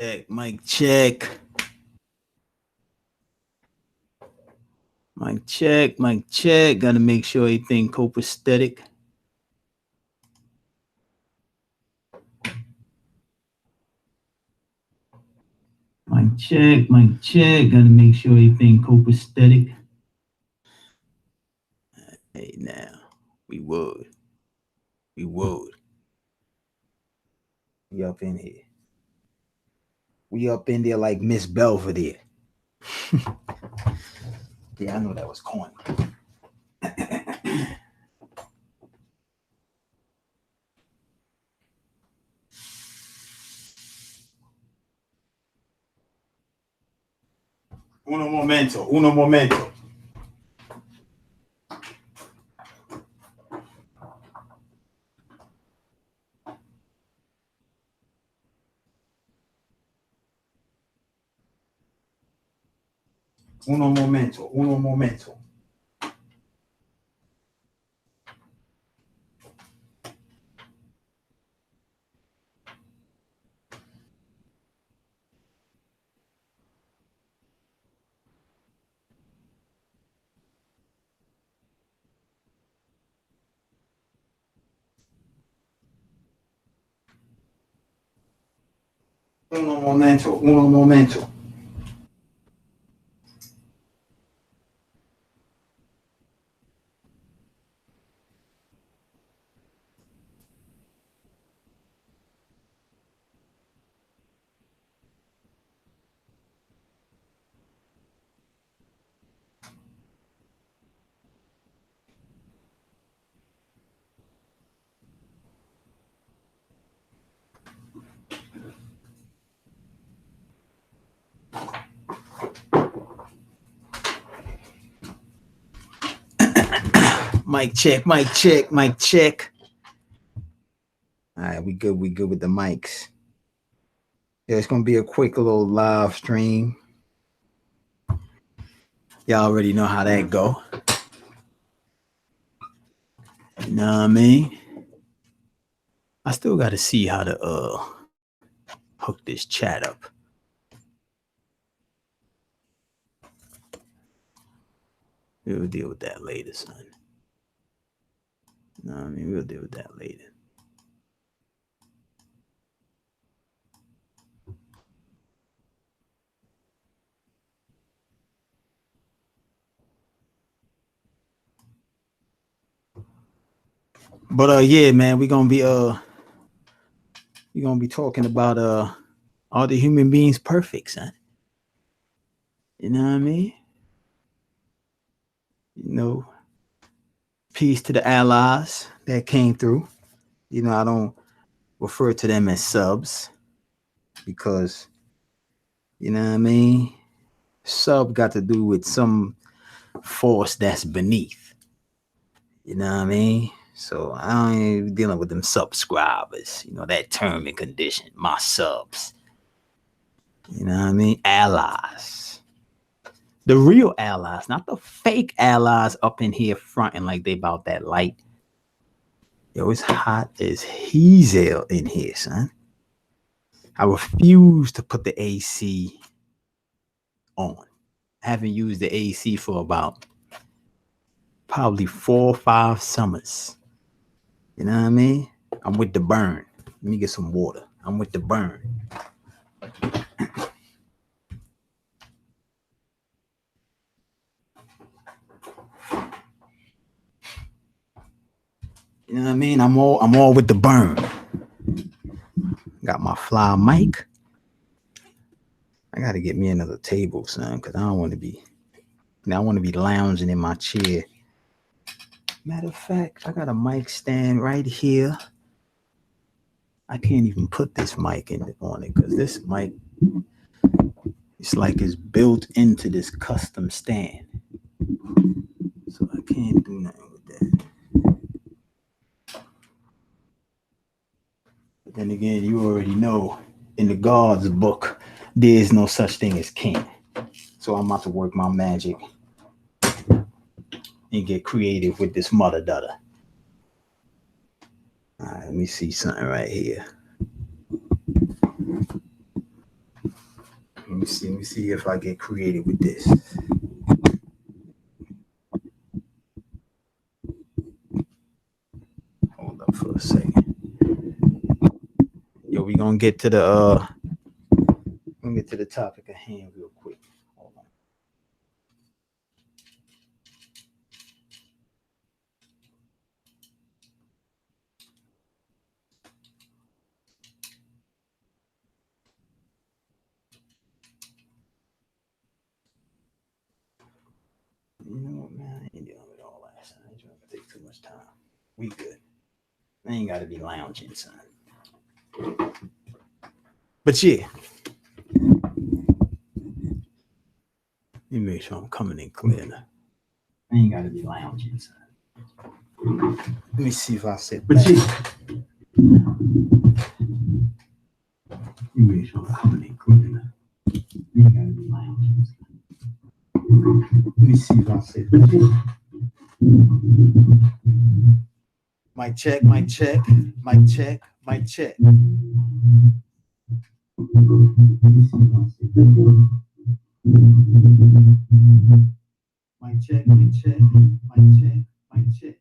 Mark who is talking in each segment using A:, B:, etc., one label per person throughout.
A: Mic check. Mic check, mic check. Got to make sure everything copacetic. Mic check, mic check. Got to make sure everything copacetic. Hey, now we would. We up in here. We up in there like Miss Belvedere. Yeah, I know that was corny. Uno momento. Uno momento. Un momento. Uno momento. Mic check, mic check, mic check. All right, we good with the mics. Yeah, it's gonna be a quick little live stream. Y'all already know how that go. You know what I mean? I still gotta see how to hook this chat up. We'll deal with that later, son. You know what I mean? We'll deal with that later. But yeah, man, we're gonna be talking about are the human beings perfect, son? You know what I mean? You know, peace to the allies that came through. You know, I don't refer to them as subs because, you know what I mean? Sub got to do with some force that's beneath. You know what I mean? So I ain't dealing with them subscribers, you know, that term and condition, my subs. You know what I mean? Allies. The real allies, not the fake allies up in here fronting like they about that light. Yo, it's hot as hell in here, son. I refuse to put the AC on. I haven't used the AC for about probably 4 or 5 summers. You know what I mean? I'm with the burn. Let me get some water. I'm with the burn. You know what I mean? I'm all with the burn. Got my fly mic. I gotta get me another table, son, because I don't want to be. I want to be lounging in my chair. Matter of fact, I got a mic stand right here. I can't even put this mic on it because this mic, it's like it's built into this custom stand. So I can't do nothing with that. But then again, you already know in the God's book, there is no such thing as king. So I'm about to work my magic and get creative with this mother dutter. All right, let me see something right here. me see. Let me see if I get creative with this. Hold up for a second. Yo, we gonna get to the topic at hand real quick. Hold on. You know what, man? I ain't dealing with all that. Son. I ain't trying to take too much time. We good. I ain't gotta be lounging, son. But yeah, let me make sure I'm coming in clear. I ain't gotta be lounging, son. Let me see if I said. But yeah, let me make sure I'm coming in clear. I ain't gotta be lounging. Let me see if I said. But yeah. Mic check, mic check, mic check, mic check. Mic check, mic check, mic check, mic check.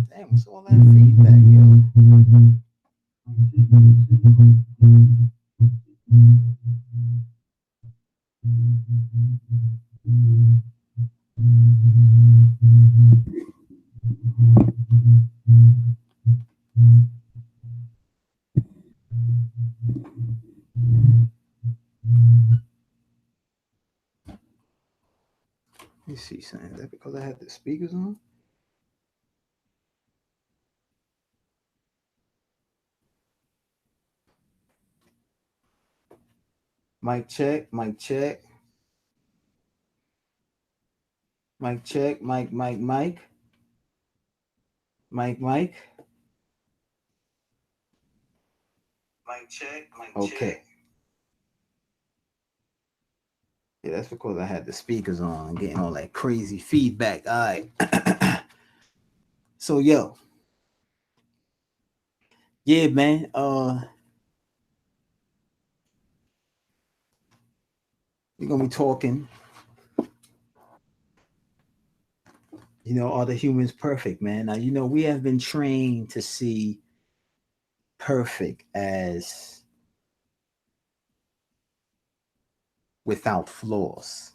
A: Damn, what's all that feedback, yo? Let me see something. Is that because I had the speakers on? Mic check, mic check. Mic check, mic, mic, mic. Mic, mic. Mic check, mic check. Okay. Yeah, that's because I had the speakers on, getting all that crazy feedback. All right. So yo. Yeah, man. We're gonna be talking. You know, are the humans perfect, man? Now, you know, we have been trained to see perfect as without flaws.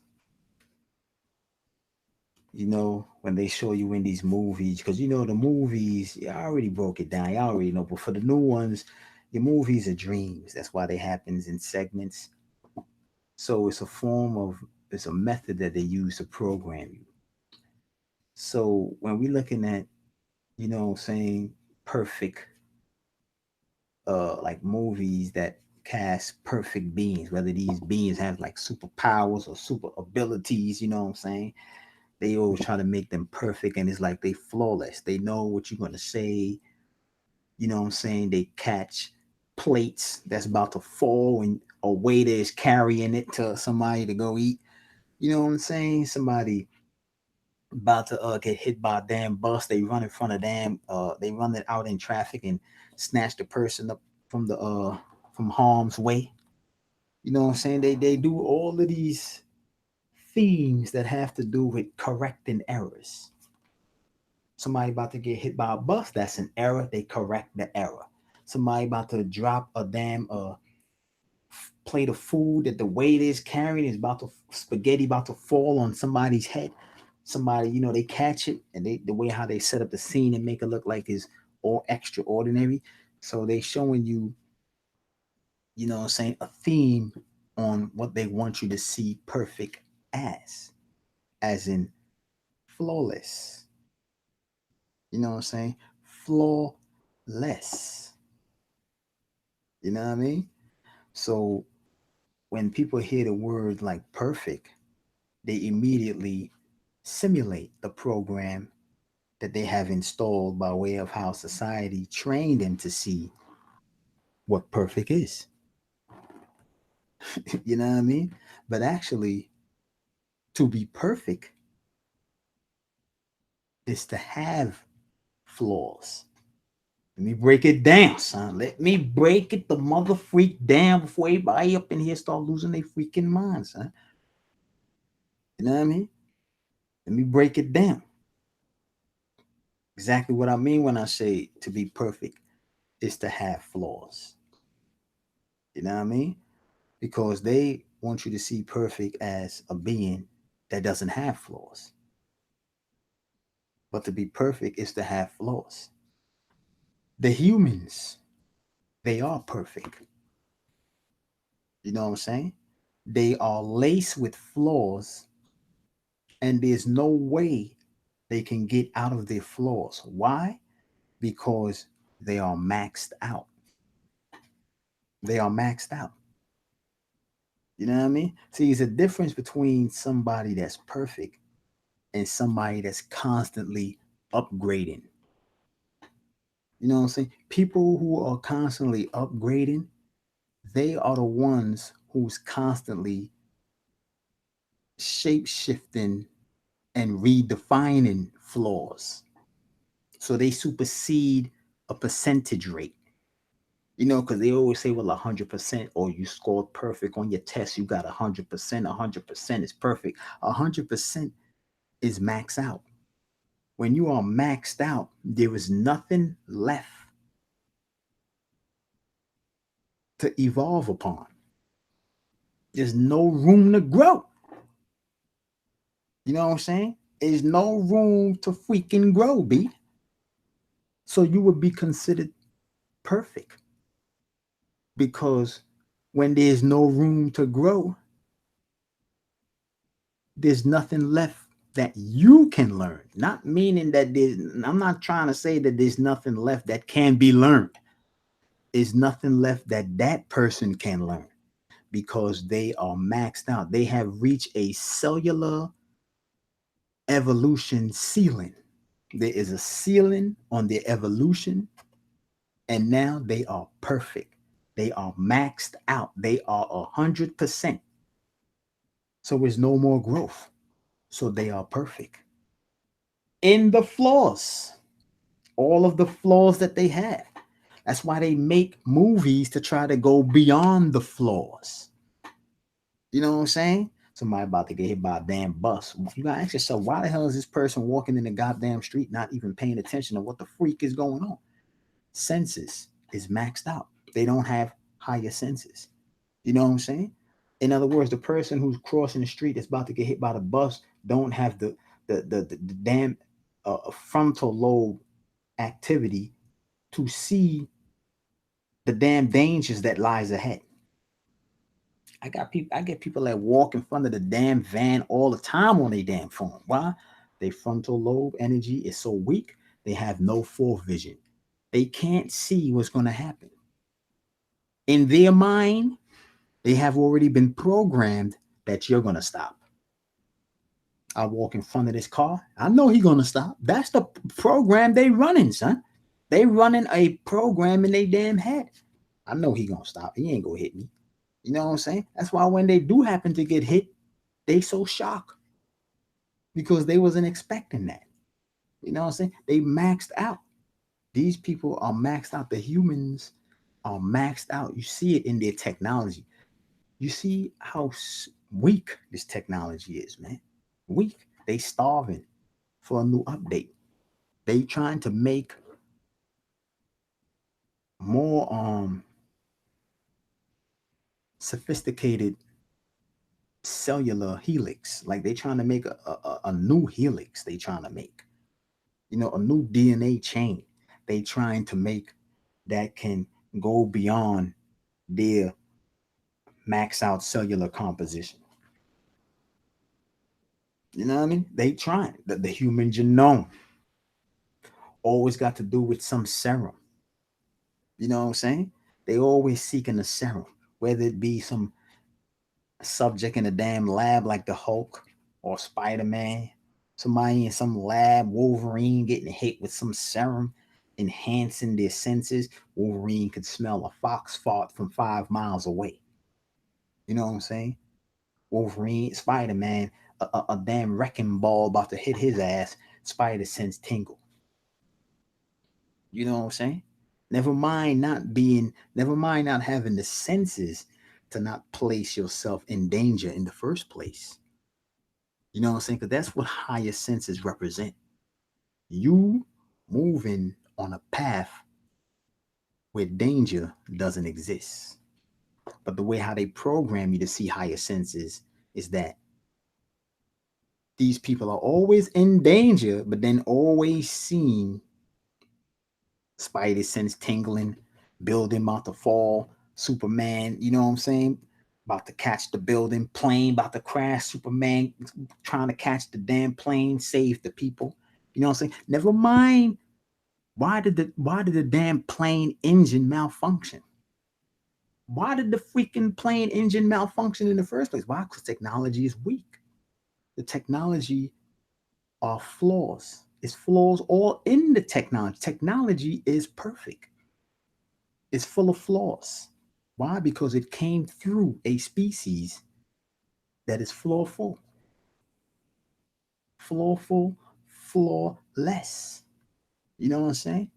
A: You know, when they show you in these movies, because you know the movies, yeah, I already broke it down. Y'all already know, but for the new ones, your movies are dreams. That's why they happens in segments. So it's a method that they use to program you. So when we're looking at, you know, saying perfect, like movies that cast perfect beings, whether these beings have like superpowers or super abilities, you know what I'm saying? They always try to make them perfect, and it's like they flawless. They know what you're gonna say, you know what I'm saying? They catch plates that's about to fall and a waiter is carrying it to somebody to go eat. You know what I'm saying? Somebody about to get hit by a damn bus. They run in front of them. They run it out in traffic and snatch the person up from the from harm's way. You know what I'm saying? They do all of these themes that have to do with correcting errors. Somebody about to get hit by a bus, that's an error. They correct the error. Somebody about to drop a damn plate of food that the waiter is carrying is about to spaghetti about to fall on somebody's head. Somebody, you know, they catch it, and they the way how they set up the scene and make it look like it's all extraordinary. So they showing you, you know what I'm saying, a theme on what they want you to see perfect as in flawless. You know what I'm saying? Flawless. You know what I mean? So when people hear the word like perfect, they immediately simulate the program that they have installed by way of how society trained them to see what perfect is. You know what I mean? But actually, to be perfect is to have flaws. Let me break it down, son. Let me break it the mother freak down before everybody up in here start losing their freaking minds, son. You know what I mean? Let me break it down. Exactly what I mean when I say to be perfect is to have flaws. You know what I mean? Because they want you to see perfect as a being that doesn't have flaws. But to be perfect is to have flaws. The humans, they are perfect. You know what I'm saying? They are laced with flaws, and there's no way they can get out of their flaws. Why? Because they are maxed out. They are maxed out. You know what I mean? See, there's a difference between somebody that's perfect and somebody that's constantly upgrading. You know what I'm saying? People who are constantly upgrading, they are the ones who's constantly shape shifting and redefining flaws. So they supersede a percentage rate. You know, because they always say, well, 100%, or you scored perfect on your test, you got 100%, 100% is perfect. 100% is max out. When you are maxed out, there is nothing left to evolve upon. There's no room to grow. You know what I'm saying? There's no room to freaking grow, B. So you would be considered perfect because when there's no room to grow, there's nothing left that you can learn. Not meaning that I'm not trying to say that there's nothing left that can be learned. There's nothing left that that person can learn because they are maxed out. They have reached a cellular evolution ceiling. There is a ceiling on their evolution, and now they are perfect. They are maxed out. They are 100%. So there's no more growth. So they are perfect. In the flaws, all of the flaws that they have. That's why they make movies to try to go beyond the flaws. You know what I'm saying? Somebody about to get hit by a damn bus. You gotta ask yourself, why the hell is this person walking in the goddamn street not even paying attention to what the freak is going on? Senses is maxed out. They don't have higher senses. You know what I'm saying? In other words, the person who's crossing the street that's about to get hit by the bus don't have the damn frontal lobe activity to see the damn dangers that lies ahead. I get people that walk in front of the damn van all the time on their damn phone. Why? Their frontal lobe energy is so weak, they have no full vision. They can't see what's going to happen. In their mind, they have already been programmed that you're going to stop. I walk in front of this car. I know he's going to stop. That's the program they running, son. They running a program in their damn head. I know he going to stop. He ain't going to hit me. You know what I'm saying? That's why when they do happen to get hit, they so shocked because they wasn't expecting that. You know what I'm saying? They maxed out. These people are maxed out. The humans are maxed out. You see it in their technology. You see how weak this technology is, man. Weak. They starving for a new update. They trying to make more sophisticated cellular helix. Like they trying to make a new helix. They trying to make, a new DNA chain. They trying to make that can go beyond their max out cellular composition. You know what I mean? They trying. The human genome always got to do with some serum. You know what I'm saying? They always seeking a serum, whether it be some subject in a damn lab like the Hulk or Spider-Man, somebody in some lab, Wolverine getting hit with some serum, enhancing their senses. Wolverine could smell a fox fart from 5 miles away. You know what I'm saying? Wolverine, Spider-Man, a damn wrecking ball about to hit his ass. Spider sense tingle. You know what I'm saying? Never mind not having the senses to not place yourself in danger in the first place. You know what I'm saying? Because that's what higher senses represent. You moving on a path where danger doesn't exist. But the way how they program you to see higher senses is that these people are always in danger, but then always seeing Spidey sense tingling, building about to fall, Superman, you know what I'm saying? About to catch the building, plane about to crash, Superman trying to catch the damn plane, save the people. You know what I'm saying? Never mind why did the damn plane engine malfunction? Why did the freaking plane engine malfunction in the first place? Why? Because technology is weak. The technology are flaws. It's flaws all in the technology. Technology is perfect. It's full of flaws. Why? Because it came through a species that is flawful, flawless. You know what I'm saying?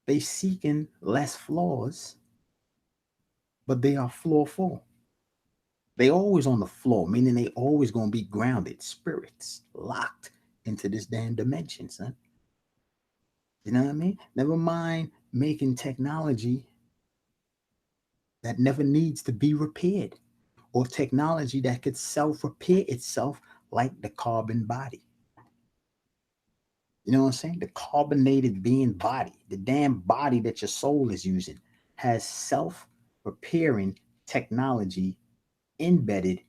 A: They seeking less flaws, but they are flawful. They always on the floor, meaning they always gonna be grounded, spirits locked into this damn dimension, son. You know what I mean? Never mind making technology that never needs to be repaired, or technology that could self-repair itself like the carbon body. You know what I'm saying? The carbonated being body, the damn body that your soul is using, has self-repairing technology embedded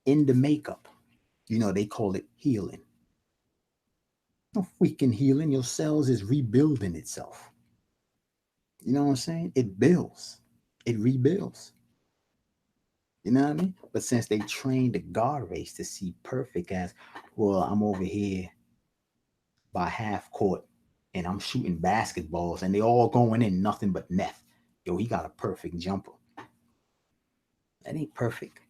A: in the makeup. You know, they call it healing. No freaking healing. Your cells is rebuilding itself. You know what I'm saying? It builds. It rebuilds. You know what I mean? But since they trained the God race to see perfect as, well, I'm over here by half court and I'm shooting basketballs and they all going in nothing but net. Yo, he got a perfect jumper. That ain't perfect.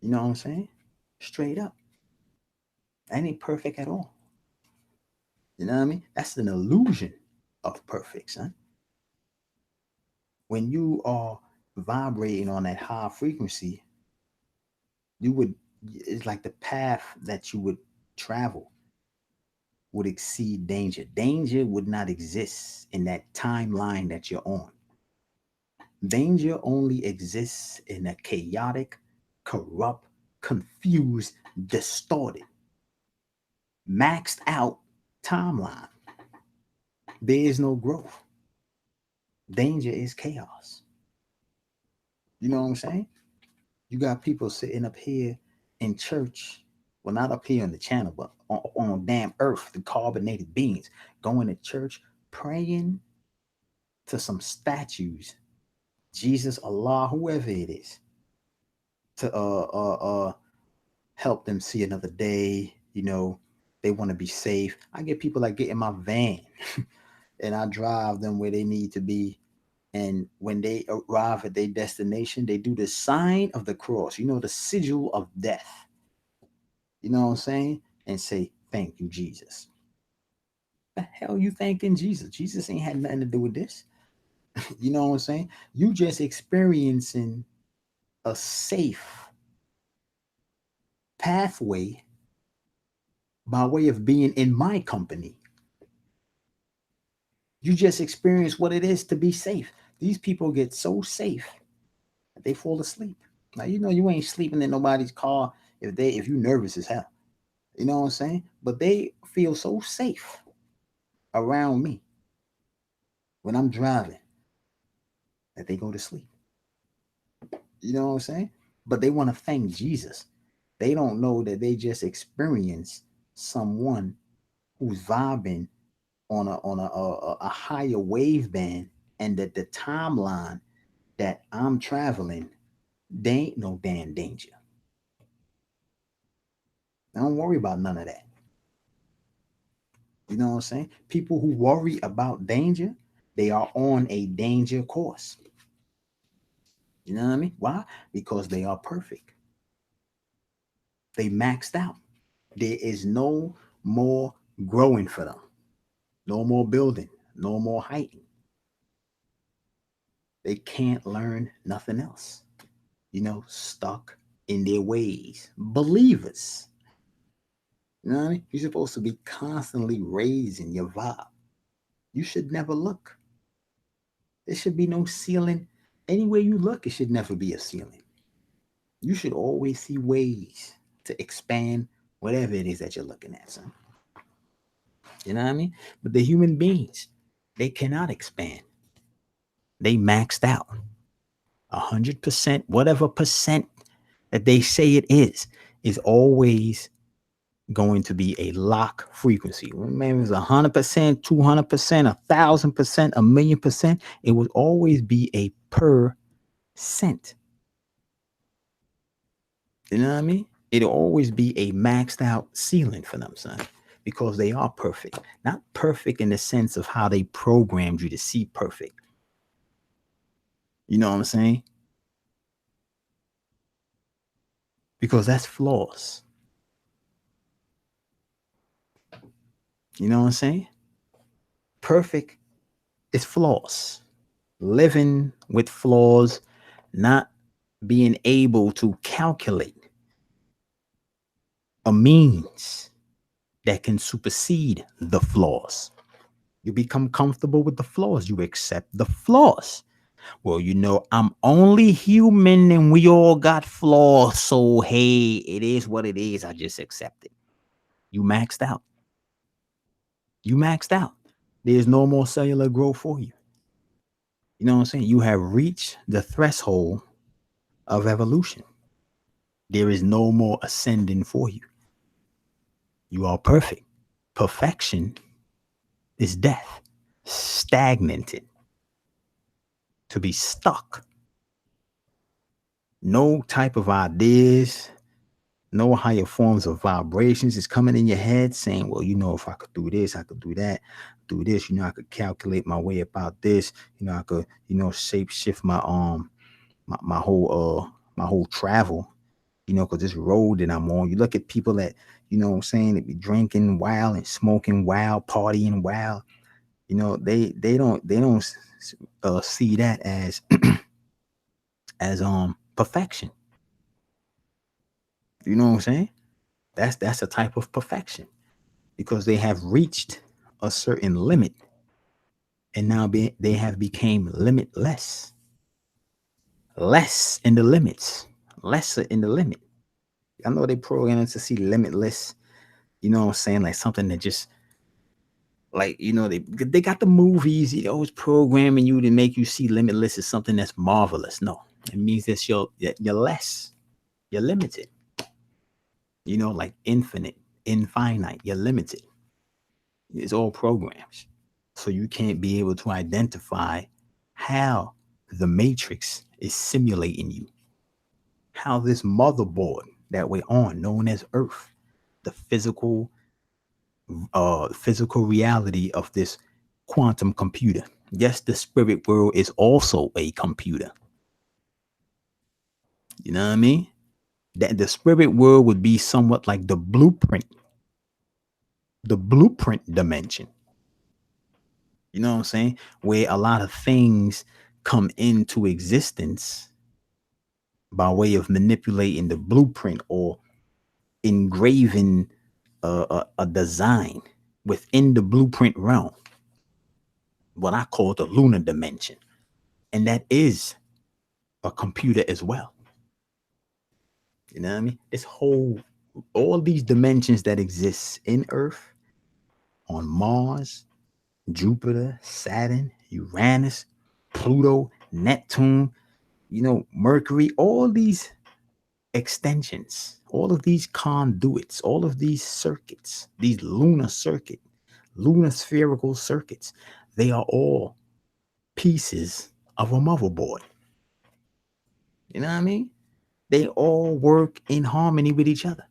A: You know what I'm saying? Straight up. That ain't perfect at all. You know what I mean? That's an illusion of perfect, son. When you are vibrating on that high frequency, you would, it's like the path that you would travel would exceed danger. Danger would not exist in that timeline that you're on. Danger only exists in a chaotic, corrupt, confused, distorted, maxed out timeline. There is no growth. Danger is chaos. You know what I'm saying? You got people sitting up here in church, well, not up here on the channel, but on damn earth, the carbonated beings, going to church, praying to some statues, Jesus, Allah, whoever it is, to help them see another day. You know, they want to be safe. I get people that get in my van and I drive them where they need to be. And when they arrive at their destination, they do the sign of the cross, you know, the sigil of death. You know what I'm saying? And say, thank you, Jesus. The hell you thanking Jesus? Jesus ain't had nothing to do with this. You know what I'm saying? You just experiencing a safe pathway by way of being in my company. You just experience what it is to be safe. These people get so safe that they fall asleep. Now you know you ain't sleeping in nobody's car if you nervous as hell. You know what I'm saying? But they feel so safe around me when I'm driving that they go to sleep. You know what I'm saying? But they want to thank Jesus. They don't know that they just experienced someone who's vibing on a higher wave band, and that the timeline that I'm traveling, they ain't no damn danger. Don't worry about none of that. You know what I'm saying? People who worry about danger, they are on a danger course. You know what I mean? Why? Because they are perfect. They maxed out. There is no more growing for them. No more building. No more heighting. They can't learn nothing else. Stuck in their ways. Believers. You know what I mean? You're supposed to be constantly raising your vibe. You should never look. There should be no ceiling. Anywhere you look, it should never be a ceiling. You should always see ways to expand whatever it is that you're looking at, son. You know what I mean? But the human beings, they cannot expand. They maxed out. 100%, whatever percent that they say it is always going to be a lock frequency. Maybe it's 100%, 200%, 1,000%, 1,000,000%. It would always be a percent. You know what I mean? It'll always be a maxed out ceiling for them, son, because they are perfect. Not perfect in the sense of how they programmed you to see perfect. You know what I'm saying? Because that's flaws. You know what I'm saying? Perfect is flaws. Living with flaws, not being able to calculate a means that can supersede the flaws. You become comfortable with the flaws. You accept the flaws. Well, I'm only human and we all got flaws. So, hey, it is what it is. I just accept it. You maxed out. There's no more cellular growth for you. You know what I'm saying? You have reached the threshold of evolution. There is no more ascending for you. You are perfect. Perfection is death, stagnated, to be stuck. No type of ideas, no higher forms of vibrations is coming in your head saying, well, if I could do this, I could do that, do this, I could calculate my way about this, I could, shape shift my my whole travel, because this road that I'm on, you look at people that, what I'm saying, they be drinking wild and smoking wild, partying wild, they don't see that as as perfection. You know what I'm saying? That's a type of perfection, because they have reached a certain limit and now they have became limitless. Less in the limits, lesser in the limit. I know they programmed us to see limitless, you know what I'm saying? Like something that just like, they got the movies, always programming you to make you see limitless as something that's marvelous. No, it means that you're less, you're limited. Like infinite, infinite, you're limited. It's all programs. So you can't be able to identify how the matrix is simulating you, how this motherboard that we're on, known as Earth, the physical reality of this quantum computer. Yes, the spirit world is also a computer. You know what I mean? That the spirit world would be somewhat like the blueprint dimension. You know what I'm saying? Where a lot of things come into existence by way of manipulating the blueprint or engraving a design within the blueprint realm, what I call the lunar dimension. And that is a computer as well. You know what I mean? All these dimensions that exist in Earth, on Mars, Jupiter, Saturn, Uranus, Pluto, Neptune, Mercury, all these extensions, all of these conduits, all of these circuits, these lunar spherical circuits, they are all pieces of a motherboard. You know what I mean? They all work in harmony with each other.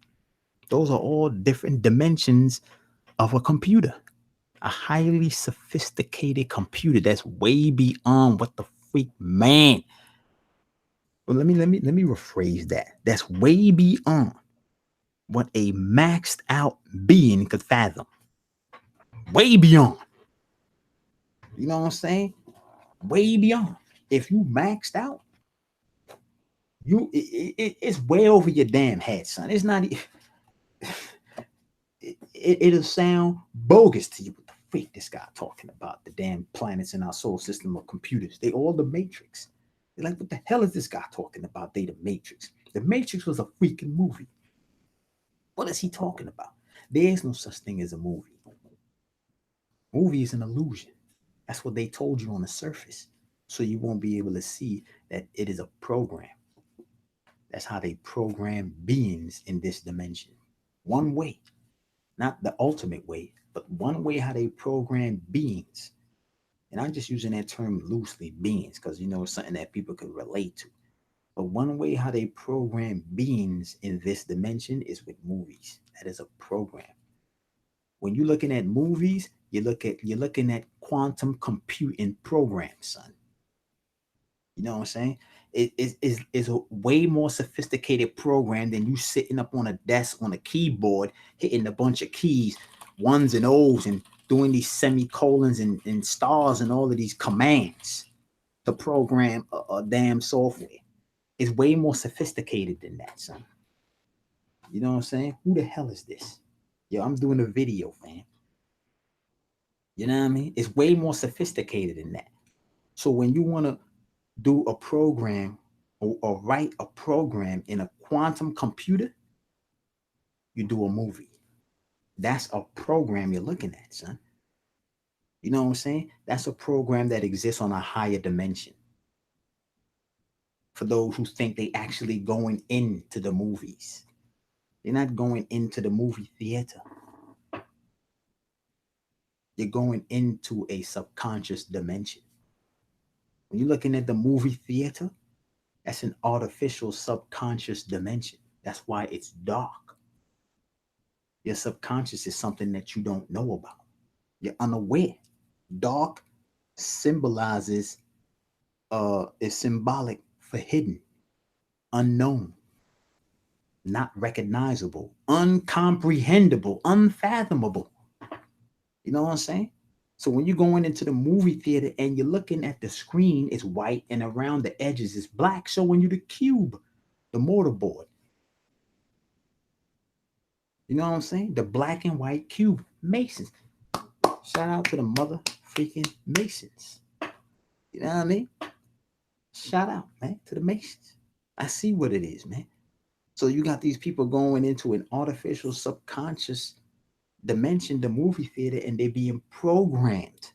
A: Those are all different dimensions of a computer, a highly sophisticated computer that's way beyond what the freak man. Well, let me rephrase that. That's way beyond what a maxed out being could fathom. Way beyond. You know what I'm saying? Way beyond. If you maxed out, it's way over your damn head, son. It's not. It'll sound bogus to you. What the freak this guy talking about? The damn planets in our solar system are computers. They all the Matrix. They're like, what the hell is this guy talking about? They the Matrix. The Matrix was a freaking movie. What is he talking about? There is no such thing as a movie. Movie is an illusion. That's what they told you on the surface. So you won't be able to see that it is a program. That's how they program beings in this dimension. One way, not the ultimate way, but one way how they program beings. And I'm just using that term loosely, beings, because it's something that people could relate to. But one way how they program beings in this dimension is with movies. That is a program. When you're looking at movies, you're looking at quantum computing programs, son. You know what I'm saying? It is a way more sophisticated program than you sitting up on a desk on a keyboard hitting a bunch of keys, ones and O's, and doing these semicolons and stars and all of these commands to program a damn software. It's way more sophisticated than that, son. You know what I'm saying? Who the hell is this? Yo, I'm doing a video, fam. You know what I mean? It's way more sophisticated than that. So when you want to do a program or write a program in a quantum computer, you do a movie. That's a program you're looking at, son. You know what I'm saying? That's a program that exists on a higher dimension. For those who think they actually going into the movies, they're not going into the movie theater. You're going into a subconscious dimension. When you're looking at the movie theater, that's an artificial subconscious dimension. That's why it's dark. Your subconscious is something that you don't know about. You're unaware. Dark symbolizes, is symbolic for hidden, unknown, not recognizable, uncomprehendable, unfathomable. You know what I'm saying? So when you're going into the movie theater and you're looking at the screen, it's white and around the edges is black, showing you the cube, the mortarboard. You know what I'm saying? The black and white cube. Masons. Shout out to the mother freaking Masons. You know what I mean? Shout out, man, to the Masons. I see what it is, man. So you got these people going into an artificial subconscious dimension, the movie theater, and they're being programmed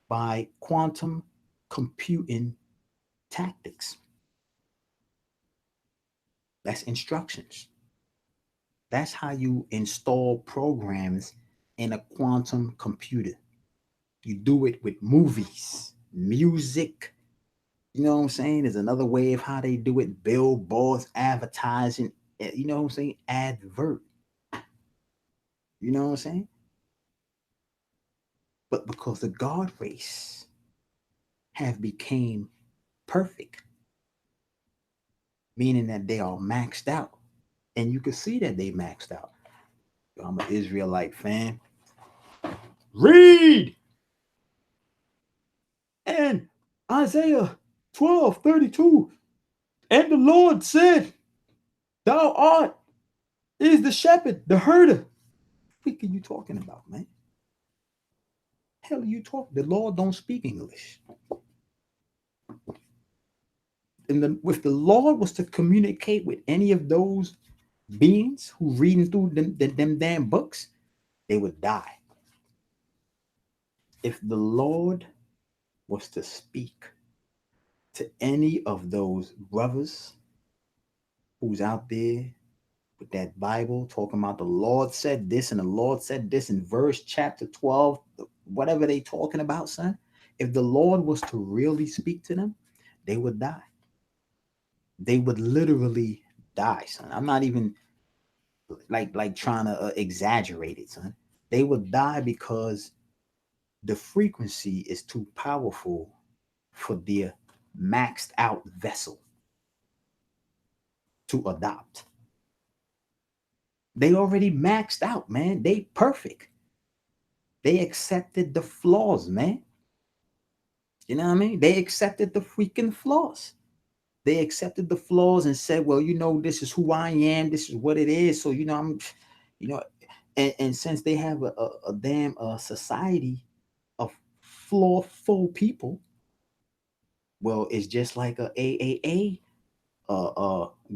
A: by quantum computing tactics. That's instructions. That's how you install programs in a quantum computer. You do it with movies, music. You know what I'm saying? There's another way of how they do it. Billboards, advertising. You know what I'm saying? Advert. You know what I'm saying? But because the God race have became perfect, meaning that they are maxed out. And you can see that they maxed out. I'm an Israelite fan. Read! And Isaiah 12:32. And the Lord said, thou art is the shepherd, the herder. What are you talking about, man? Hell are you talking? The Lord don't speak English. And if the Lord was to communicate with any of those beings who reading through them damn books, they would die. If the Lord was to speak to any of those brothers who's out there with that Bible talking about the Lord said this and the Lord said this in verse chapter 12, whatever they talking about, son, if the Lord was to really speak to them, they would die. They would literally die, son. I'm not even like trying to exaggerate it, son. They would die because the frequency is too powerful for their maxed out vessel to adopt. They already maxed out, man. They perfect. They accepted the flaws, man. You know what I mean? They accepted the freaking flaws. They accepted the flaws and said, well, this is who I am. This is what it is. So, you know, and since they have a damn society of flawful people, well, it's just like a AAA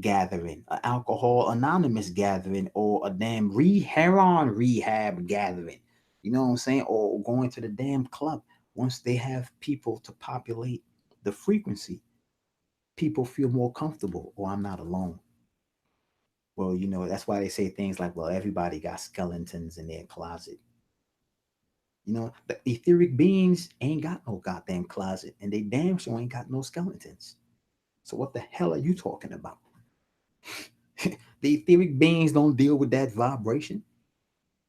A: gathering, an alcohol anonymous gathering, or a damn heroin rehab gathering. You know what I'm saying? Or going to the damn club. Once they have people to populate the frequency, people feel more comfortable. Or I'm not alone. Well, that's why they say things like, well, everybody got skeletons in their closet. The etheric beings ain't got no goddamn closet, and they damn sure ain't got no skeletons. So what the hell are you talking about? The etheric beings don't deal with that vibration.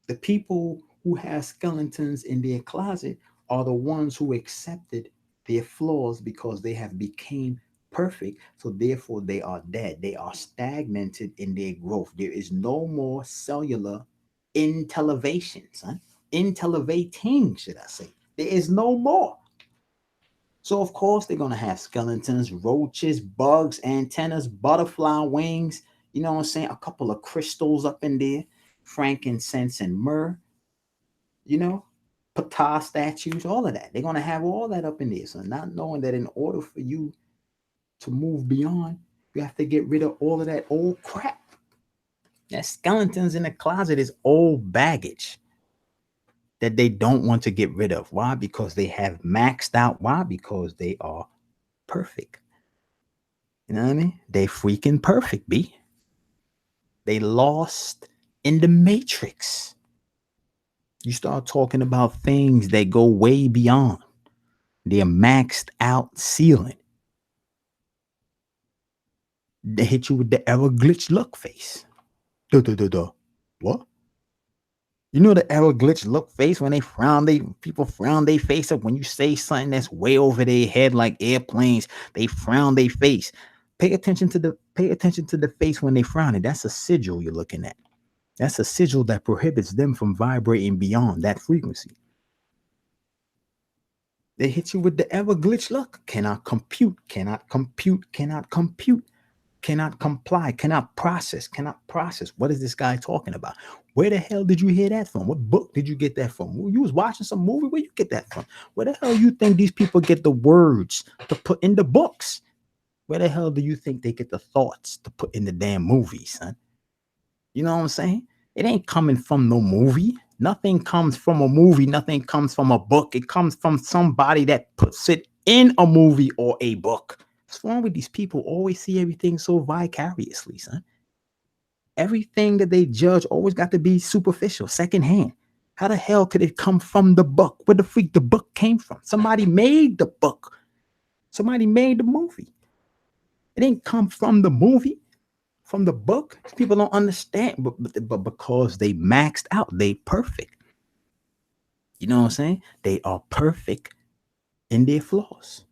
A: The people who have skeletons in their closet are the ones who accepted their flaws because they have became perfect. So therefore they are dead. They are stagnated in their growth. There is no more cellular intelivation, son. Intellivating, should I say. There is no more. So of course they're gonna have skeletons, roaches, bugs, antennas, butterfly wings. You know what I'm saying? A couple of crystals up in there, frankincense and myrrh. You know, Ptah statues, all of that. They're gonna have all that up in there. So not knowing that in order for you to move beyond, you have to get rid of all of that old crap. That skeletons in the closet is old baggage that they don't want to get rid of. Why? Because they have maxed out. Why? Because they are perfect. You know what I mean? They freaking perfect, B. They lost in the matrix. You start talking about things that go way beyond their maxed out ceiling. They hit you with the error glitch look face. Duh, duh, duh, duh. What? You know the error glitch look face when people frown their face up when you say something that's way over their head like airplanes. They frown their face. Pay attention to the face when they frown it. That's a sigil you're looking at. That's a sigil that prohibits them from vibrating beyond that frequency. They hit you with the ever glitch look. Cannot compute, cannot compute, cannot compute, cannot comply, cannot process, cannot process. What is this guy talking about? Where the hell did you hear that from? What book did you get that from? You was watching some movie? Where you get that from? Where the hell you think these people get the words to put in the books? Where the hell do you think they get the thoughts to put in the damn movies, son? You know what I'm saying? It ain't coming from no movie. Nothing comes from a movie. Nothing comes from a book. It comes from somebody that puts it in a movie or a book. What's wrong with these people? Always see everything so vicariously, son. Everything that they judge always got to be superficial, secondhand. How the hell could it come from the book? Where the freak the book came from? Somebody made the book. Somebody made the movie. It didn't come from the movie. From the book, people don't understand, but because they maxed out, they perfect. You know what I'm saying? They are perfect in their flaws.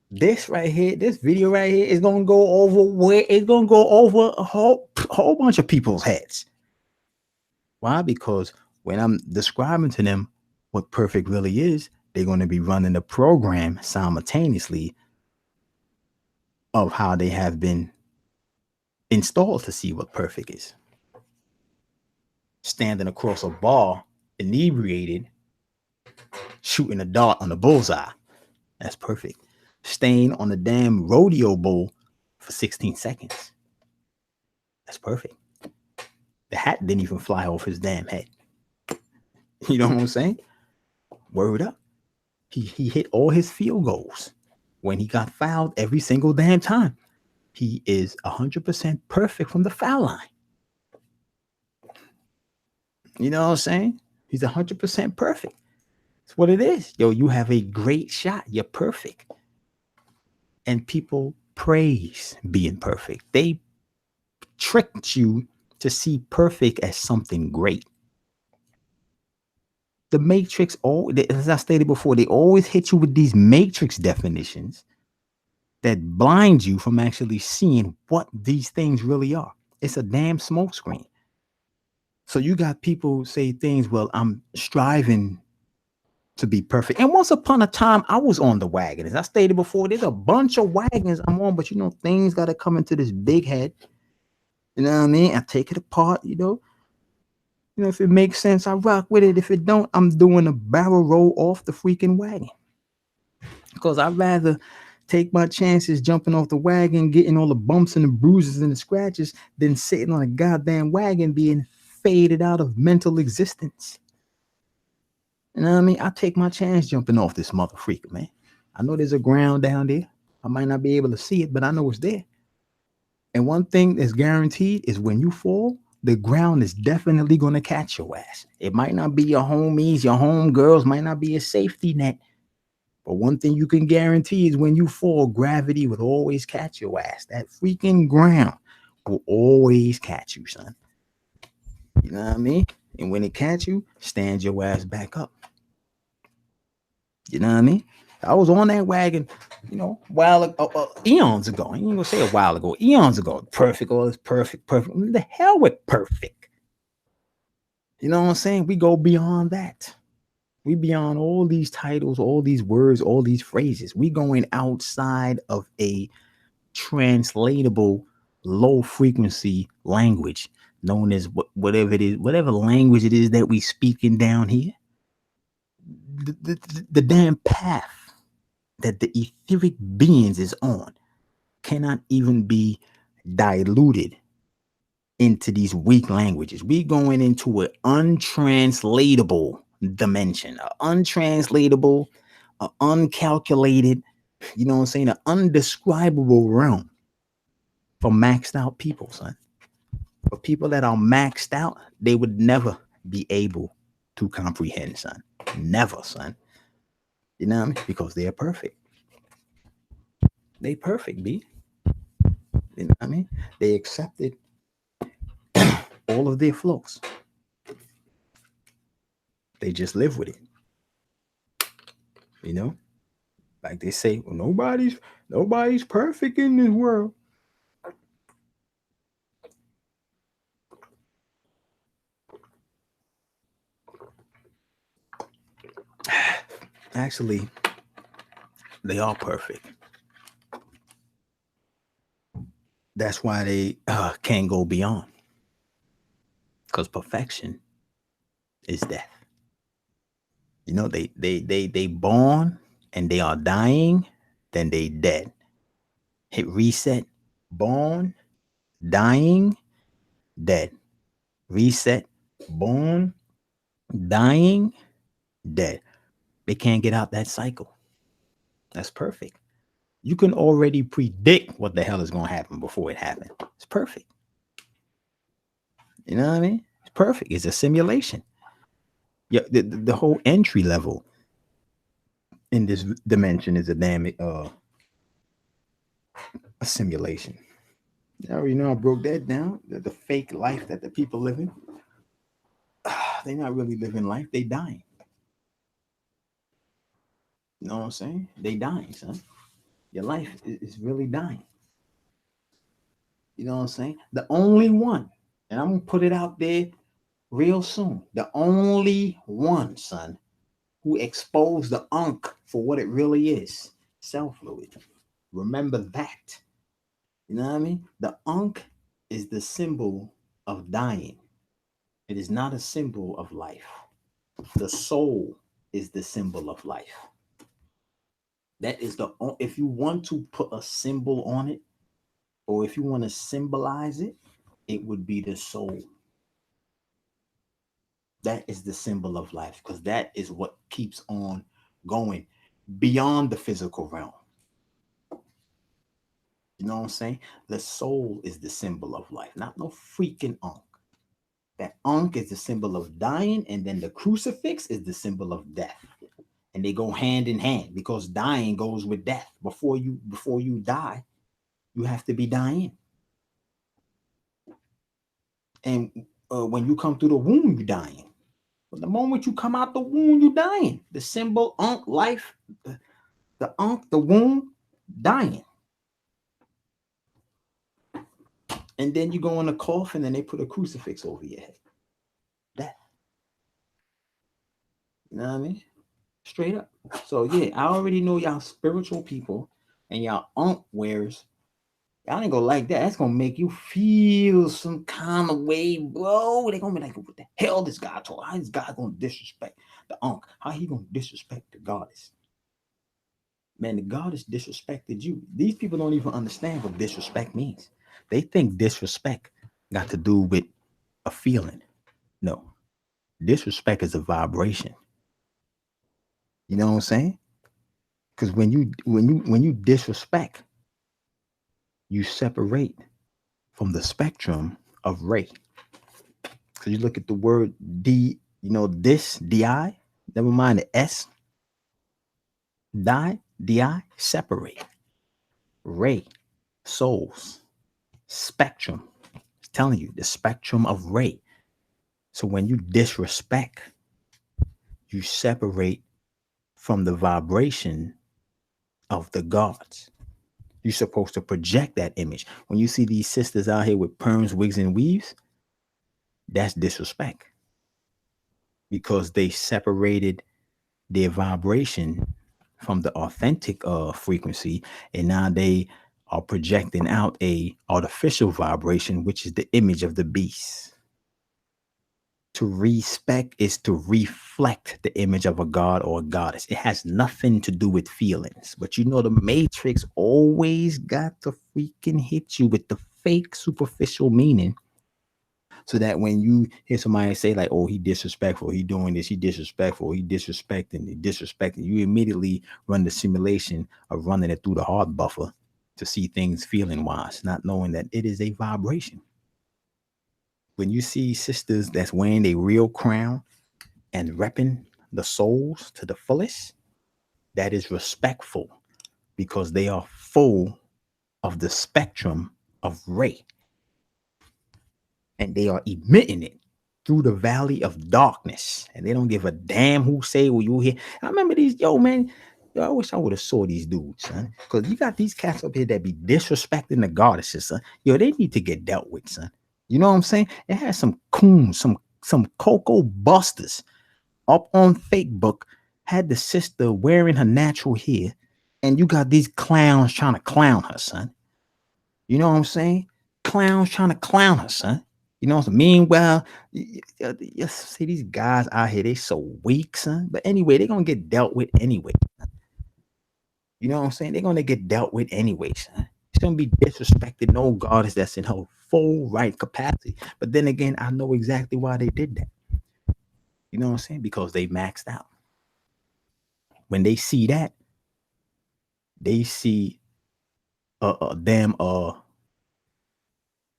A: This right here, this video right here is gonna go over a whole bunch of people's heads. Why? Because when I'm describing to them what perfect really is, they're going to be running the program simultaneously of how they have been installed to see what perfect is. Standing across a bar, inebriated, shooting a dart on the bullseye. That's perfect. Staying on the damn rodeo bull for 16 seconds. That's perfect. The hat didn't even fly off his damn head. You know what I'm saying? Word up. He hit all his field goals when he got fouled every single damn time. He is 100% perfect from the foul line. You know what I'm saying? He's 100% perfect. That's what it is. Yo, you have a great shot. You're perfect. And people praise being perfect. They tricked you to see perfect as something great. The matrix, as I stated before, they always hit you with these matrix definitions that blind you from actually seeing what these things really are. It's a damn smokescreen. So you got people say things, well, I'm striving to be perfect. And once upon a time, I was on the wagon. As I stated before, there's a bunch of wagons I'm on, but you know, things got to come into this big head. You know what I mean? I take it apart, you know. You know, if it makes sense, I rock with it. If it don't, I'm doing a barrel roll off the freaking wagon. Because I'd rather take my chances jumping off the wagon, getting all the bumps and the bruises and the scratches, than sitting on a goddamn wagon being faded out of mental existence. You know what I mean? I take my chance jumping off this mother freaker, man. I know there's a ground down there. I might not be able to see it, but I know it's there. And one thing that's guaranteed is when you fall, the ground is definitely going to catch your ass. It might not be your homies, your homegirls, might not be a safety net. But one thing you can guarantee is when you fall, gravity will always catch your ass. That freaking ground will always catch you, son. You know what I mean? And when it catch you, stand your ass back up. You know what I mean? I was on that wagon, you know, eons ago. I ain't gonna say a while ago, eons ago. Perfect, all is perfect. The hell with perfect. You know what I'm saying? We go beyond that. We beyond all these titles, all these words, all these phrases. We going outside of a translatable low frequency language known as whatever it is, whatever language it is that we speaking down here. The damn path that the etheric beings is on cannot even be diluted into these weak languages. We going into an untranslatable dimension, an untranslatable, uncalculated, you know what I'm saying, an undescribable realm for maxed out people, son. For people that are maxed out, they would never be able to comprehend, son. Never, son. You know what I mean? Because they're perfect. They perfect, B. You know what I mean? They accepted all of their flaws. They just live with it. You know? Like they say, well, nobody's perfect in this world. Actually, they are perfect. That's why they can't go beyond. Because perfection is death. You know, they born and they are dying, then they dead. Hit reset, born, dying, dead. Reset, born, dying, dead. They can't get out that cycle. That's perfect. You can already predict what the hell is going to happen before it happens. It's perfect. You know what I mean? It's perfect. It's a simulation. Yeah, the whole entry level in this dimension is a damn a simulation. You know, I broke that down. The fake life that the people living, they're not really living life. They dying. You know what I'm saying? They dying, son. Your life is really dying. You know what I'm saying? The only one, and I'm gonna put it out there real soon. The only one, son, who exposed the unk for what it really is, cellfluid. Remember that. You know what I mean? The unk is the symbol of dying. It is not a symbol of life. The soul is the symbol of life. That is if you want to put a symbol on it, or if you want to symbolize it, it would be the soul. That is the symbol of life, because that is what keeps on going beyond the physical realm. You know what I'm saying? The soul is the symbol of life, not no freaking unk. That unk is the symbol of dying, and then the crucifix is the symbol of death. And they go hand in hand, because dying goes with death. Before you die, you have to be dying. And when you come through the womb, you're dying. But the moment you come out the womb, you're dying. The symbol, unk, life, the unk, the womb, dying. And then you go in a coffin and they put a crucifix over your head. Death. You know what I mean? Straight up. So yeah, I already know y'all spiritual people and y'all wears. Y'all ain't gonna like that. That's gonna make you feel some kind of way, bro. They gonna be like, what the hell this guy told? How this guy gonna disrespect the unk? How he gonna disrespect the goddess? Man, the goddess disrespected you. These people don't even understand what disrespect means. They think disrespect got to do with a feeling. No, disrespect is a vibration. You know what I'm saying? Because when you disrespect, you separate from the spectrum of ray. So you look at the word D, di, never mind the S, di, separate, ray, souls, spectrum. It's telling you the spectrum of ray. So when you disrespect, you separate from the vibration of the gods. You're supposed to project that image. When you see these sisters out here with perms, wigs, and weaves, that's disrespect because they separated their vibration from the authentic frequency, and now they are projecting out a artificial vibration, which is the image of the beast. To respect is to reflect the image of a god or a goddess. It has nothing to do with feelings. But the Matrix always got to freaking hit you with the fake superficial meaning. So that when you hear somebody say like, oh, he disrespectful, he doing this, he disrespectful, he disrespecting, you immediately run the simulation of running it through the heart buffer to see things feeling wise, not knowing that it is a vibration. When you see sisters that's wearing a real crown and repping the souls to the fullest, that is respectful because they are full of the spectrum of ray. And they are emitting it through the valley of darkness. And they don't give a damn who say what you hear. I remember these, man, I wish I would have saw these dudes, son. Because you got these cats up here that be disrespecting the goddesses, son. They need to get dealt with, son. You know what I'm saying? It has some coons, some cocoa busters up on Facebook, had the sister wearing her natural hair, and you got these clowns trying to clown her, son. You know what I'm saying? Clowns trying to clown her, son. Meanwhile, you see these guys out here, they so weak, son. But anyway, they're going to get dealt with anyway. You know what I'm saying? They're going to get dealt with anyway, son. It's going to be disrespected. No goddess that's in her full right capacity. But then again, I know exactly why they did that. You know what I'm saying? Because they maxed out. When they see that, they see a damn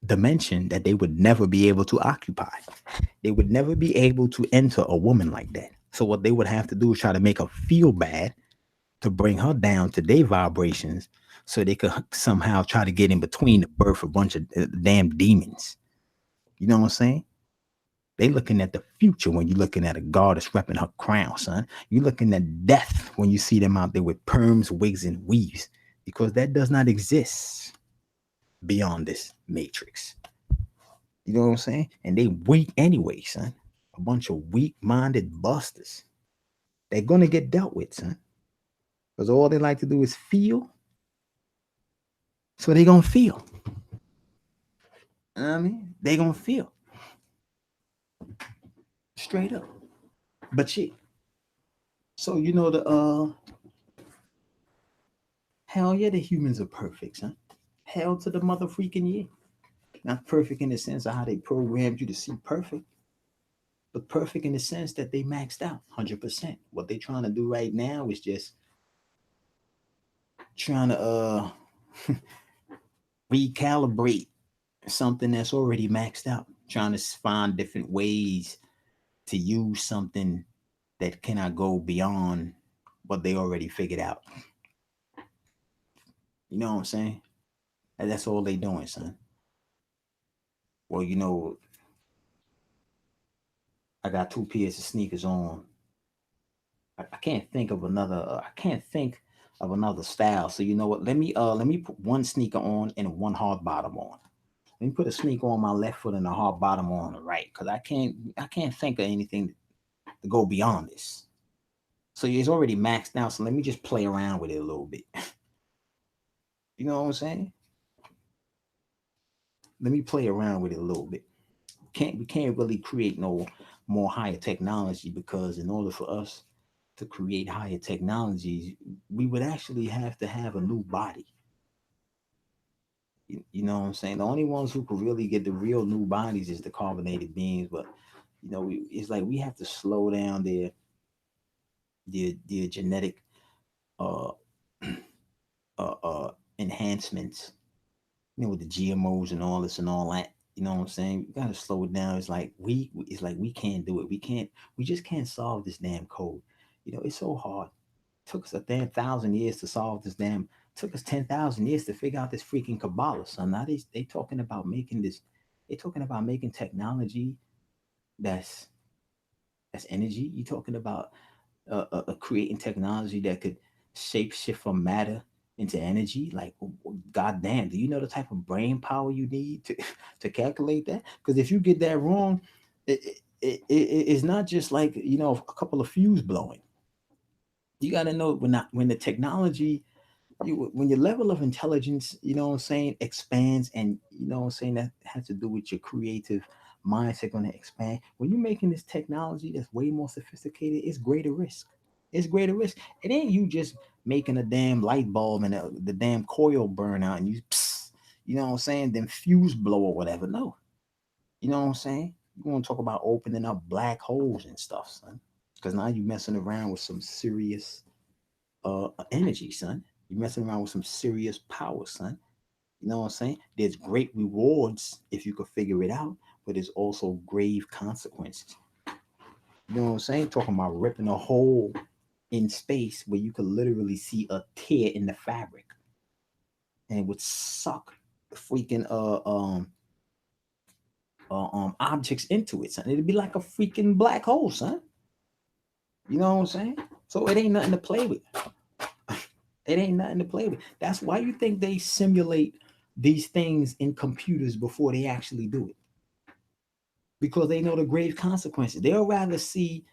A: dimension that they would never be able to occupy. They would never be able to enter a woman like that. So what they would have to do is try to make her feel bad to bring her down to their vibrations so they could somehow try to get in between the birth of a bunch of damn demons. You know what I'm saying? They looking at the future when you're looking at a goddess repping her crown, son. You're looking at death when you see them out there with perms, wigs, and weaves, because that does not exist beyond this matrix. You know what I'm saying? And they weak anyway, son. A bunch of weak-minded busters. They're going to get dealt with, son. Because all they like to do is feel. So they're going to feel. You know what I mean? They're going to feel. Straight up. But shit. So, hell yeah, the humans are perfect, son. Hell to the mother freaking yeah. Not perfect in the sense of how they programmed you to see perfect, but perfect in the sense that they maxed out 100%. What they're trying to do right now is just trying to recalibrate something that's already maxed out, trying to find different ways to use something that cannot go beyond what they already figured out. You know what I'm saying? And that's all they doing, son. Well, I got 2 pairs of sneakers on. I can't think of another. I can't think of another style. So you know what? Let me put one sneaker on and one hard bottom on. Let me put a sneaker on my left foot and a hard bottom on the right, because I can't think of anything to go beyond this. So it's already maxed out. So let me just play around with it a little bit. You know what I'm saying? Let me play around with it a little bit. We can't really create no more higher technology, because in order for us to create higher technologies, we would actually have to have a new body. You know what I'm saying? The only ones who could really get the real new bodies is the carbonated beings. But it's like we have to slow down their genetic uh enhancements, with the GMOs and all this and all that. You know what I'm saying? You gotta slow it down. It's like we can't do it. We just can't solve this damn code. It's so hard. It took us a damn 1,000 years to solve this damn. Took us 10,000 years to figure out this freaking Kabbalah, son. Now they talking about making this. They talking about making technology that's that's energy. You talking about creating technology that could shape shift from matter into energy. Like, goddamn, do you know the type of brain power you need to to calculate that? Because if you get that wrong, it's not just like a couple of fuse blowing. You got to know when the technology, when your level of intelligence, what I'm saying, expands, and what I'm saying, that has to do with your creative mindset going to expand. When you're making this technology that's way more sophisticated, it's greater risk. It's greater risk. It ain't you just making a damn light bulb and the damn coil burn out and you, psst, what I'm saying, then fuse blow or whatever. No, you know what I'm saying. You want to talk about opening up black holes and stuff, son? Because now you're messing around with some serious energy, son. You're messing around with some serious power, son. You know what I'm saying? There's great rewards if you could figure it out, but there's also grave consequences. You know what I'm saying? Talking about ripping a hole in space where you could literally see a tear in the fabric, and it would suck freaking objects into it, son. It'd be like a freaking black hole, son. You know what I'm saying? So it ain't nothing to play with. It ain't nothing to play with. That's why you think they simulate these things in computers before they actually do it, because they know the grave consequences. They'll rather see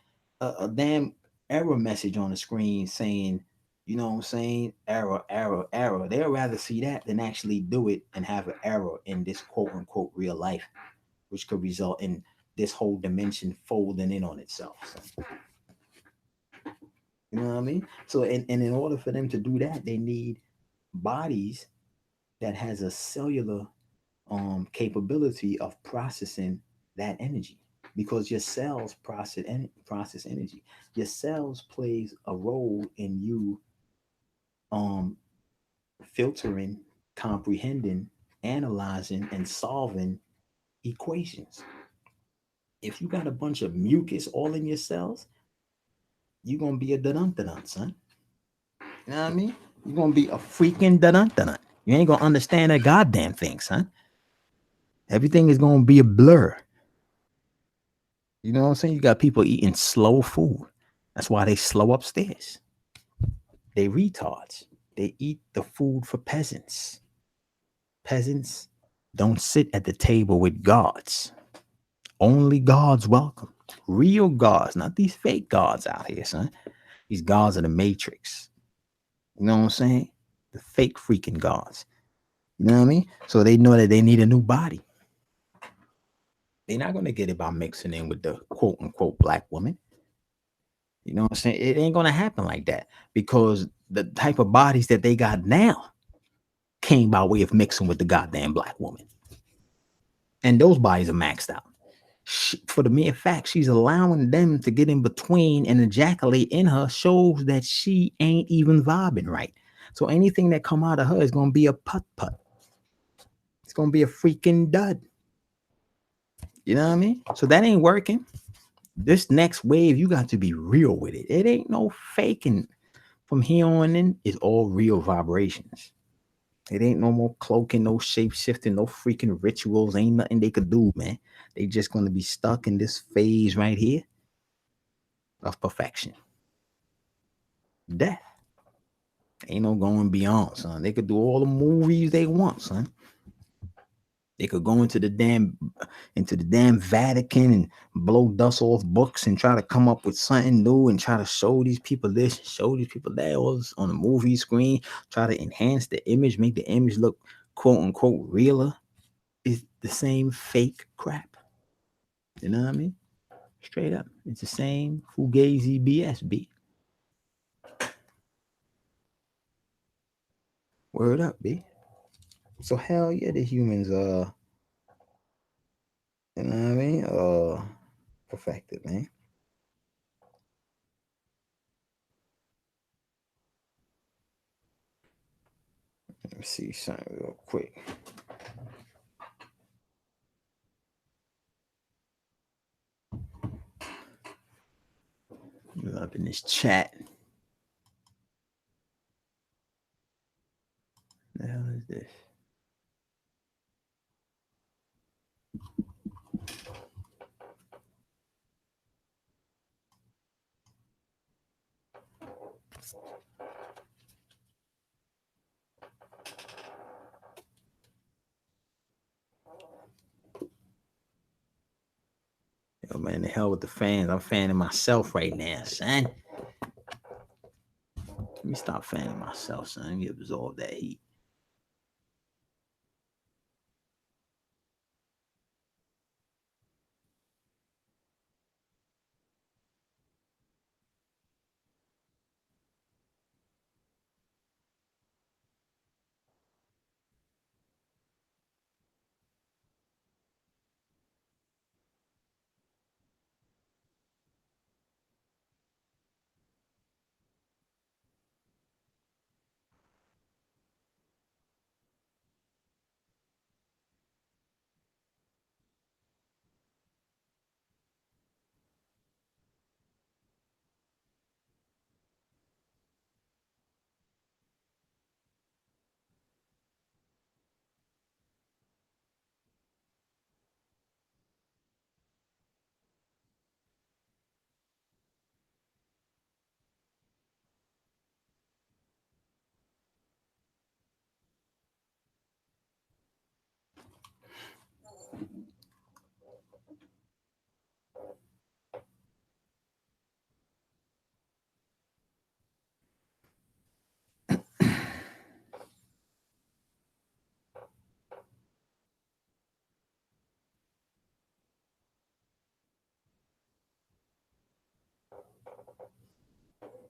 A: a damn error message on the screen saying, what I'm saying, error, error, error. They'll rather see that than actually do it and have an error in this quote unquote real life, which could result in this whole dimension folding in on itself. So, you know what I mean? So, and in order for them to do that, they need bodies that has a cellular capability of processing that energy, because your cells process energy. Your cells plays a role in you um filtering, comprehending, analyzing, and solving equations. If you got a bunch of mucus all in your cells, you're gonna be a dun dun, son. You know what I mean? You're gonna be a freaking dun dun. You ain't gonna understand a goddamn thing, son. Everything is gonna be a blur. You know what I'm saying? You got people eating slow food. That's why they slow upstairs. They retards. They eat the food for peasants. Peasants don't sit at the table with gods. Only gods welcome. Real gods, not these fake gods out here, son. These gods of the Matrix. You know what I'm saying? The fake freaking gods. You know what I mean? So they know that they need a new body. They're not going to get it by mixing in with the quote unquote black woman. You know what I'm saying? It ain't going to happen like that, because the type of bodies that they got now came by way of mixing with the goddamn black woman. And those bodies are maxed out. For the mere fact she's allowing them to get in between and ejaculate in her shows that she ain't even vibing right. So anything that come out of her is going to be a putt-putt. It's going to be a freaking dud. You know what I mean? So that ain't working. This next wave, you got to be real with it. It ain't no faking. From here on in, it's all real vibrations. It ain't no more cloaking, no shape shifting, no freaking rituals. Ain't nothing they could do, man. They just gonna be stuck in this phase right here of perfection. Death. Ain't no going beyond, son. They could do all the movies they want, son. They could go into the damn Vatican and blow dust off books and try to come up with something new and try to show these people this, show these people that, all this on the movie screen, try to enhance the image, make the image look quote unquote realer. It's the same fake crap. You know what I mean? Straight up. It's the same fugazi BS B. Word up, B. So hell yeah, the humans you know what I mean? Perfected, man. Let me see something real quick. Up in this chat. What the hell is this? Yo, man, the hell with the fans. I'm fanning myself right now, son. Let me stop fanning myself, son. Let me absorb that heat.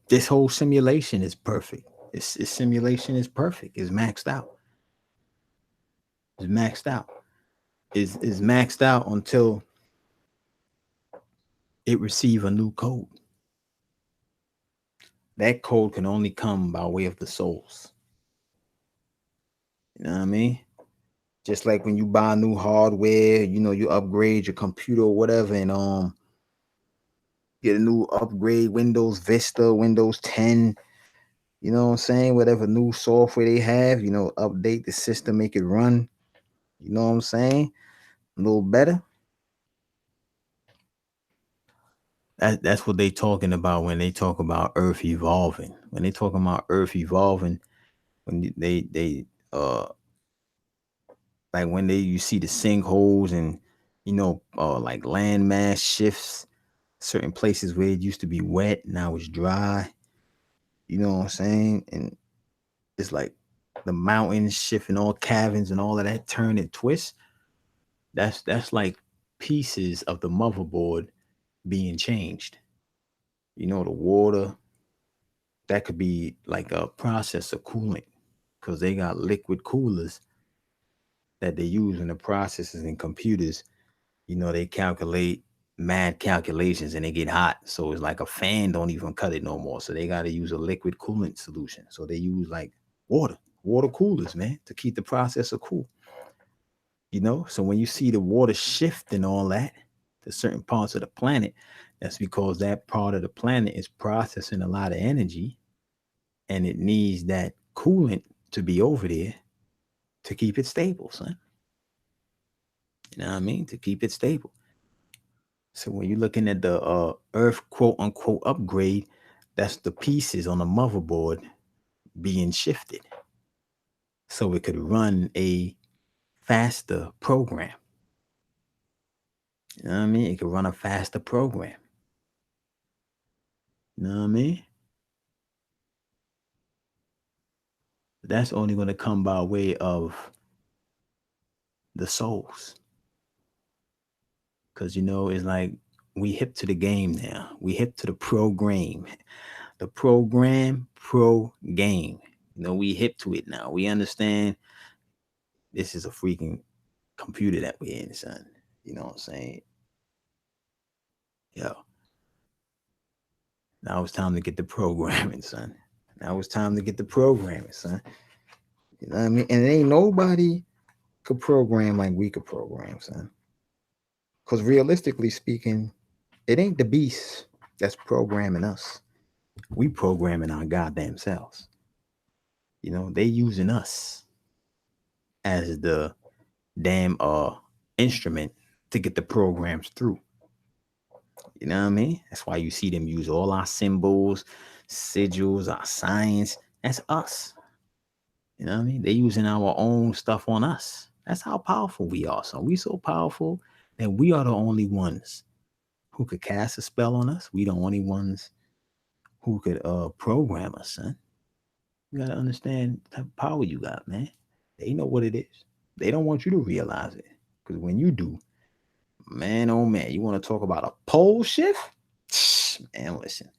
A: This whole simulation is perfect. This simulation is perfect. It's maxed out. It's maxed out. Is maxed out until it receive a new code. That code can only come by way of the souls. You know what I mean? Just like when you buy new hardware, you know, you upgrade your computer or whatever, and get a new upgrade, Windows Vista, Windows 10, you know what I'm saying? Whatever new software they have, you know, update the system, make it run, you know what I'm saying? A little better. That's what they talking about when they talk about Earth evolving. When they talking about Earth evolving, when they like when you see the sinkholes and you know like land mass shifts, certain places where it used to be wet now it's dry. You know what I'm saying? And it's like the mountains shifting, all caverns and all of that turn and twist. That's like pieces of the motherboard being changed. You know, the water that could be like a process of cooling because they got liquid coolers that they use in the processes and computers. You know, they calculate mad calculations and they get hot. So it's like a fan don't even cut it no more. So they got to use a liquid coolant solution. So they use like water coolers, man, to keep the processor cool. You know, so when you see the water shift and all that to certain parts of the planet, that's because that part of the planet is processing a lot of energy and it needs that coolant to be over there to keep it stable, son. You know what I mean? To keep it stable. So when you're looking at the Earth quote unquote upgrade, that's the pieces on the motherboard being shifted so it could run a faster program. You know what I mean? It could run a faster program. You know what I mean? That's only going to come by way of the souls. Because, it's like we hip to the game now. We hip to the program. The pro game. We hip to it now. We understand this is a freaking computer that we're in, son. You know what I'm saying? Yo, now it's time to get the programming, son. Now it's time to get the programming, son. You know what I mean? And it ain't nobody could program like we could program, son. Because realistically speaking, it ain't the beast that's programming us. We programming our goddamn selves. They using us as the damn instrument to get the programs through. You know what I mean? That's why you see them use all our symbols, sigils, our science. That's us. You know what I mean? They're using our own stuff on us. That's how powerful we are. So we so powerful that we are the only ones who could cast a spell on us. We the only ones who could program us, son. You gotta understand the type of power you got, man. They know what it is. They don't want you to realize it. Because when you do, man, oh man, you want to talk about a pole shift? Man, listen.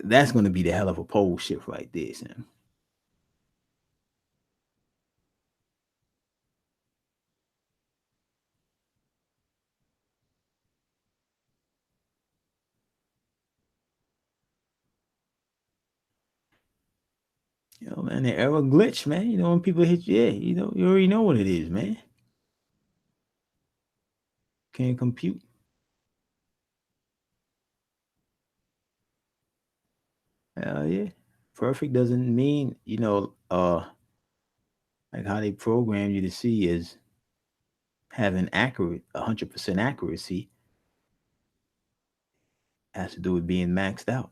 A: That's going to be the hell of a pole shift right there, son. Man, the error glitch, man. When people hit you, you already know what it is, man. Can't compute. Hell yeah. Perfect doesn't mean, like how they program you to see is having 100% accuracy has to do with being maxed out.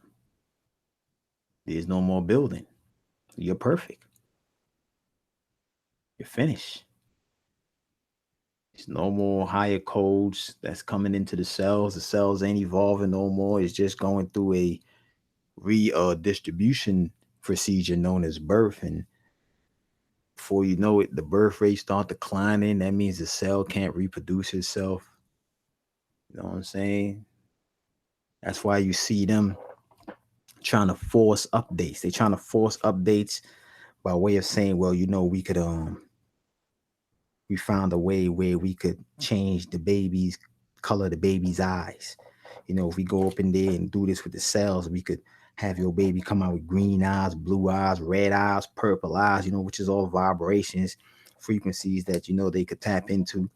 A: There's no more building. You're perfect. You're finished. There's no more higher codes that's coming into the cells. The cells ain't evolving no more. It's just going through a redistribution procedure known as birth. And before you know it, the birth rate start declining. That means the cell can't reproduce itself. You know what I'm saying? That's why you see them trying to force updates. They trying to force updates by way of saying, well, we could we found a way where we could change color the baby's eyes. If we go up in there and do this with the cells, we could have your baby come out with green eyes, blue eyes, red eyes, purple eyes, which is all vibrations, frequencies that they could tap into.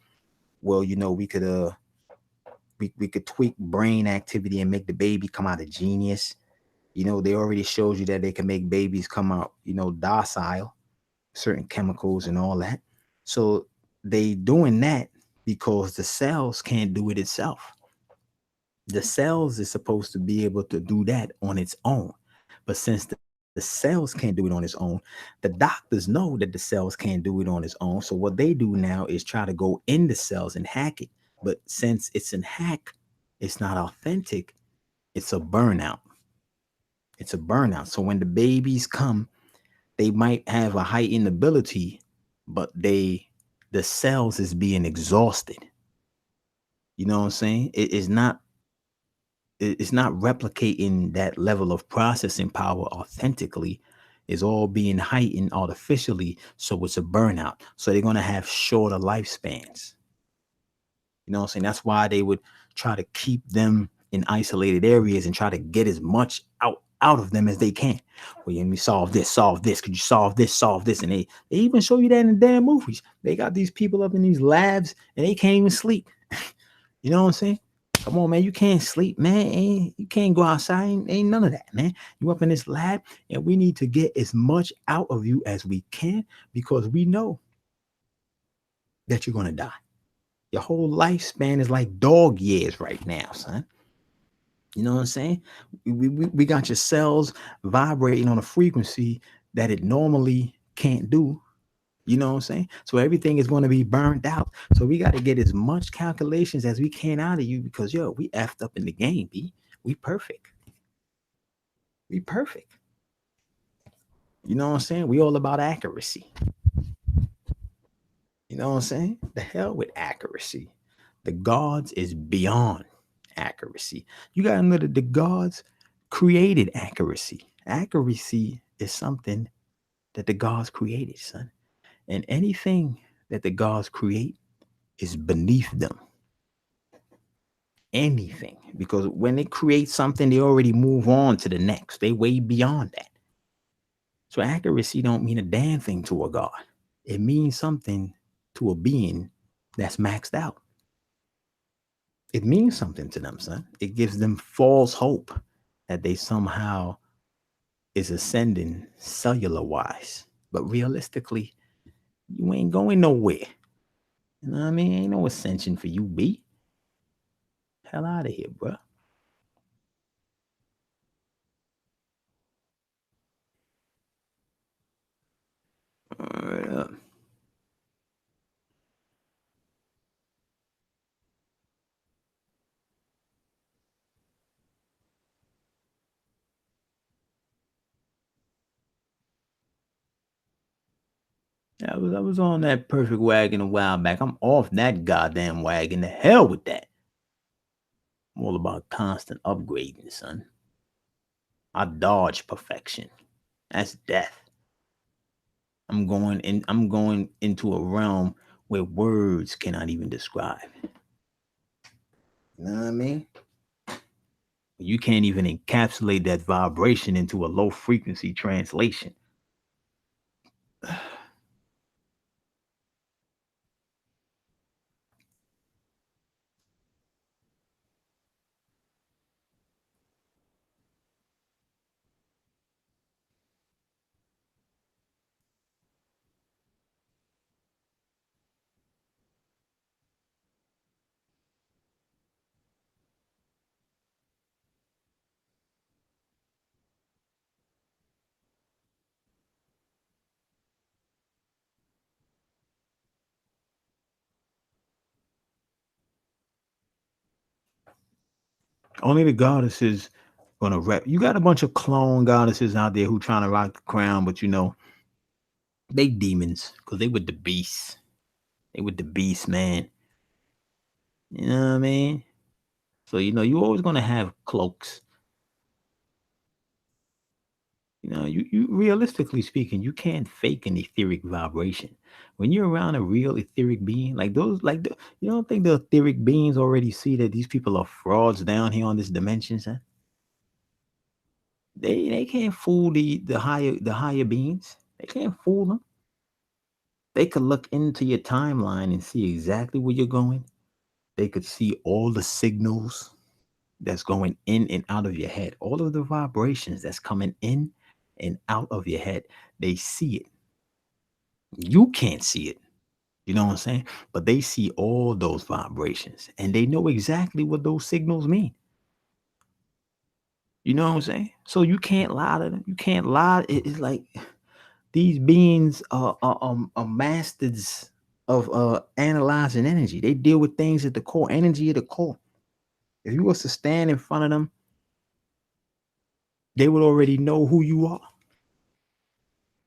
A: Well, we could we could tweak brain activity and make the baby come out a genius. They already showed you that they can make babies come out, docile, certain chemicals and all that. So they doing that because the cells can't do it itself. The cells is supposed to be able to do that on its own. But since the cells can't do it on its own, the doctors know that the cells can't do it on its own. So what they do now is try to go in the cells and hack it. But since it's in hack, it's not authentic. It's a burnout. It's a burnout. So when the babies come, they might have a heightened ability, but the cells is being exhausted. You know what I'm saying? It's not replicating that level of processing power authentically. It's all being heightened artificially, so it's a burnout. So they're going to have shorter lifespans. You know what I'm saying? That's why they would try to keep them in isolated areas and try to get as much out of them as they can. Well, let me solve this. Could you solve this? And they even show you that in the damn movies. They got these people up in these labs and they can't even sleep. You know what I'm saying? Come on, man. You can't sleep, man. You can't go outside. Ain't none of that, man. You up in this lab and we need to get as much out of you as we can because we know that you're going to die. Your whole lifespan is like dog years right now, son. You know what I'm saying? We got your cells vibrating on a frequency that it normally can't do You know what I'm saying? So everything is going to be burned out. So we got to get as much calculations as we can out of you because yo, we effed up in the game, B. We perfect. We perfect. You know what I'm saying? We all about accuracy. You know what I'm saying? The hell with accuracy. The gods is beyond accuracy. You gotta know that the gods created accuracy. Accuracy is something that the gods created, son. And anything that the gods create is beneath them. Anything. Because when they create something, they already move on to the next. They way beyond that. So accuracy don't mean a damn thing to a god. It means something to a being that's maxed out. It means something to them, son. It gives them false hope that they somehow is ascending cellular wise. But realistically, you ain't going nowhere. You know what I mean? Ain't no ascension for you, B. Hell out of here, bro. Uh, I was on that perfect wagon a while back. I'm off that goddamn wagon. The hell with that. I'm all about constant upgrading, son. I dodge perfection. That's death. I'm going into a realm where words cannot even describe. You know what I mean? You can't even encapsulate that vibration into a low frequency translation. Only the goddesses gonna rep. You got a bunch of clone goddesses out there who trying to rock the crown, but you know they demons because they with the beast. They with the beast, man. You know what I mean? So you know you always gonna have cloaks. You know, you realistically speaking, you can't fake an etheric vibration. When you're around a real etheric being, like those, you don't think the etheric beings already see that these people are frauds down here on this dimension, son? They can't fool the higher beings. They can't fool them. They could look into your timeline and see exactly where you're going. They could see all the signals that's going in and out of your head, all of the vibrations that's coming in and out of your head. They see it. You can't see it. You know what I'm saying? But they see all those vibrations and they know exactly what those signals mean. You know what I'm saying? So you can't lie to them. You can't lie. It's like these beings are masters of analyzing energy. They deal with things at the core, energy at the core. If you was to stand in front of them, they would already know who you are.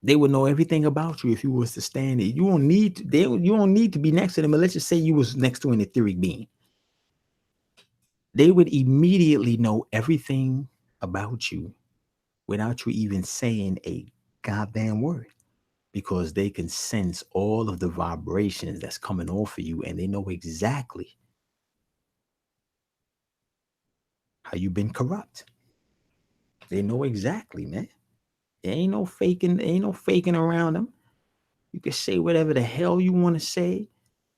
A: They would know everything about you if you was to stand there. You don't need to be next to them. But let's just say you was next to an etheric being. They would immediately know everything about you without you even saying a goddamn word because they can sense all of the vibrations that's coming off of you and they know exactly how you've been corrupt. They know exactly, man. There ain't no faking around them. You can say whatever the hell you want to say.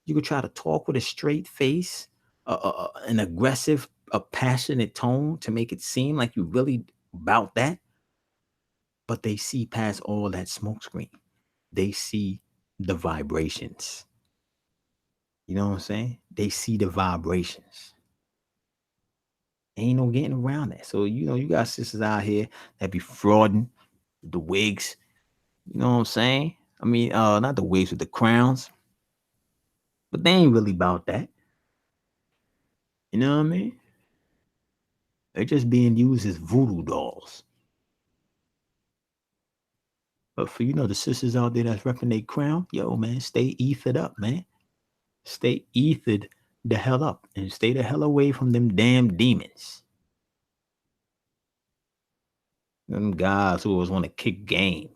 A: You could try to talk with a straight face, an aggressive, a passionate tone to make it seem like you really about that. But they see past all that smoke screen. They see the vibrations. You know what I'm saying? They see the vibrations. Ain't no getting around that. So, you know, you got sisters out here that be frauding the wigs. You know what I'm saying? I mean, not the wigs with the crowns, but they ain't really about that. You know what I mean? They're just being used as voodoo dolls. But for the sisters out there that's repping their crown, yo, man, stay ethered up, man. Stay ethered the hell up and stay the hell away from them damn demons. Them guys who always want to kick game.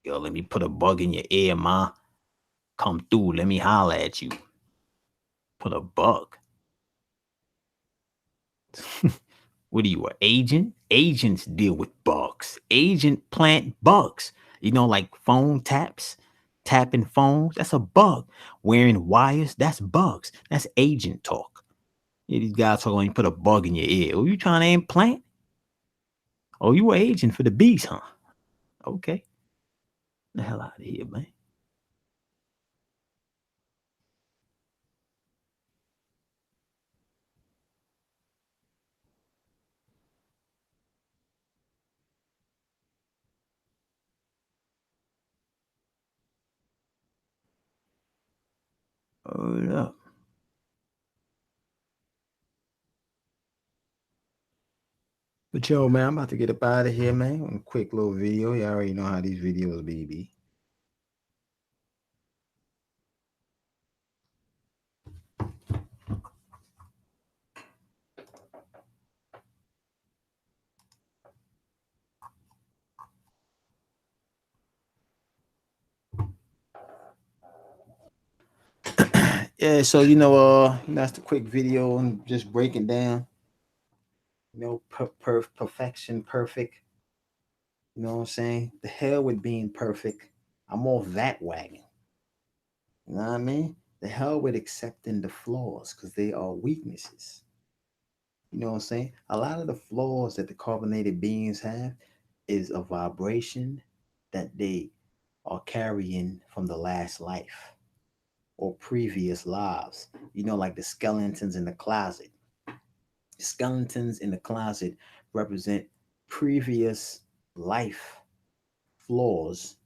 A: Yo, let me put a bug in your ear, ma. Come through, let me holler at you. Put a bug. What are you, an agent? Agents deal with bugs. Agent plant bugs. Like phone taps, tapping phones. That's a bug. Wearing wires, that's bugs. That's agent talk. These guys talking, you put a bug in your ear. Oh, you trying to implant? Oh, you an agent for the bees, huh? Okay. The hell out of here, man. Hold up. But yo, man, I'm about to get up out of here, man. A quick little video. You already know how these videos be. Yeah, so that's the quick video and just breaking down, perfection, perfect. You know what I'm saying? The hell with being perfect. I'm off that wagon. You know what I mean? The hell with accepting the flaws because they are weaknesses. You know what I'm saying? A lot of the flaws that the carbonated beings have is a vibration that they are carrying from the last life or previous lives. Like the skeletons in the closet. The skeletons in the closet represent previous life flaws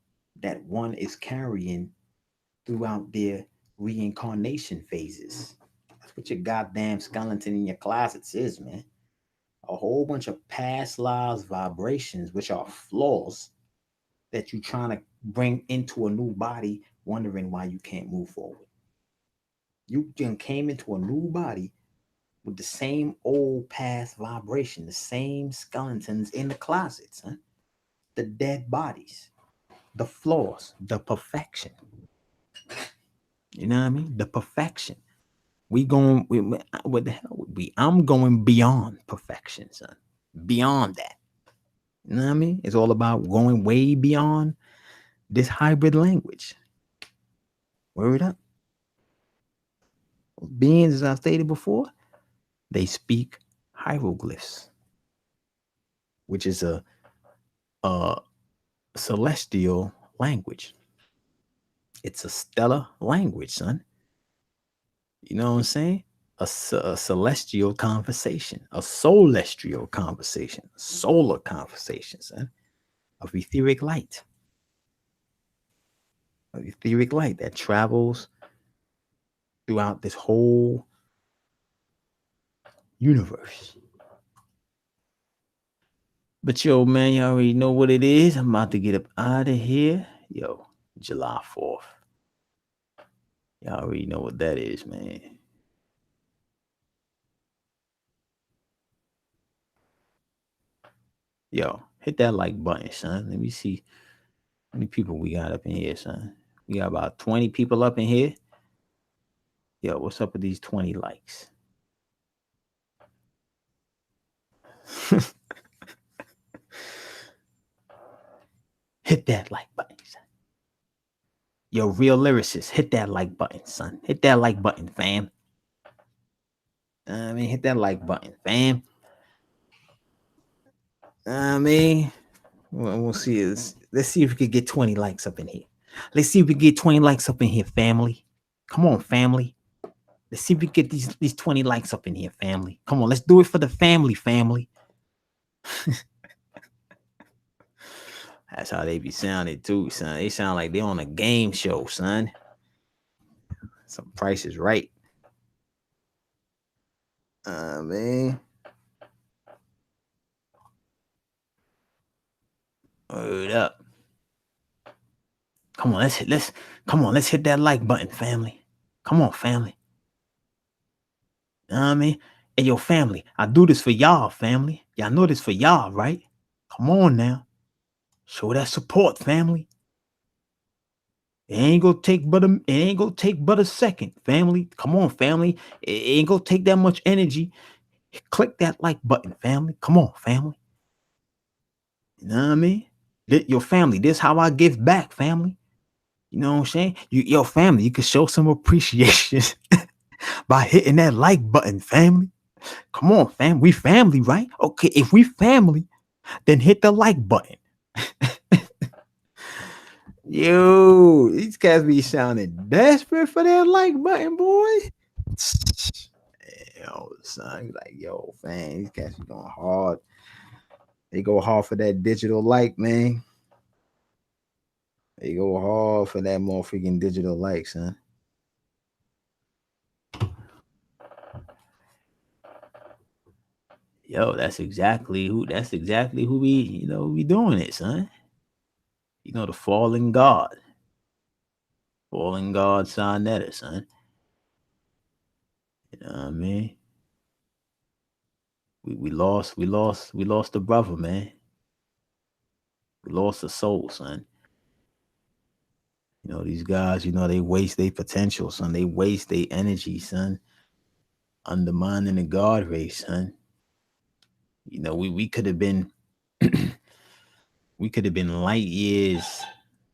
A: that one is carrying throughout their reincarnation phases. That's what your goddamn skeleton in your closets is, man. A whole bunch of past lives vibrations, which are flaws that you're trying to bring into a new body, wondering why you can't move forward. You just came into a new body with the same old past vibration, the same skeletons in the closets, huh? The dead bodies, the flaws, the perfection. You know what I mean? The perfection. What the hell would we? I'm going beyond perfection, son. Beyond that. You know what I mean? It's all about going way beyond this hybrid language. Word up. Beings, as I stated before, they speak hieroglyphs, which is a celestial language. It's a stellar language, son. You know what I'm saying? A celestial conversation, a solestial conversation, solar conversation, son, of etheric light. Of etheric light that travels throughout this whole universe. But yo, man, you already know what it is. I'm about to get up out of here. Yo, July 4th. Y'all already know what that is, man. Yo, hit that like button, son. Let me see how many people we got up in here, son. We got about 20 people up in here. Yo, what's up with these 20 likes? Hit that like button, son. Yo, real lyricist, hit that like button, son. Hit that like button, fam. Hit that like button, fam. We'll see. Let's see if we could get 20 likes up in here. Let's see if we get 20 likes up in here, family. Come on, family. Let's see if we get these 20 likes up in here, family. Come on, let's do it for the family. That's how they be sounding too, son. They sound like they on a game show, son. Some Price is Right. Man. Word up. Come on, let's hit that like button, family. Come on, family. You know what I mean? And your family, I do this for y'all, family. Y'all know this for y'all, right? Come on now. Show that support, family. It ain't gonna take but a second, family. Come on, family. It ain't gonna take that much energy. Click that like button, family. Come on, family. You know what I mean? Your family. This how I give back, family. You know what I'm saying? Your family, you can show some appreciation by hitting that like button, family. Come on, fam. We family, right? Okay, if we family, then hit the like button. Yo, these cats be sounding desperate for that like button, boy. Yo, son, like, yo, fam, these cats be going hard. They go hard for that digital like, man. They go hard for that more freaking digital like, son. Yo, that's exactly who we doing it, son. You know, the fallen god. Fallen god Sonetta, son. You know what I mean? We lost the brother, man. We lost the soul, son. You know, these guys, they waste their potential, son. They waste their energy, son. Undermining the God race, son. You know, we could have been we could have been light years.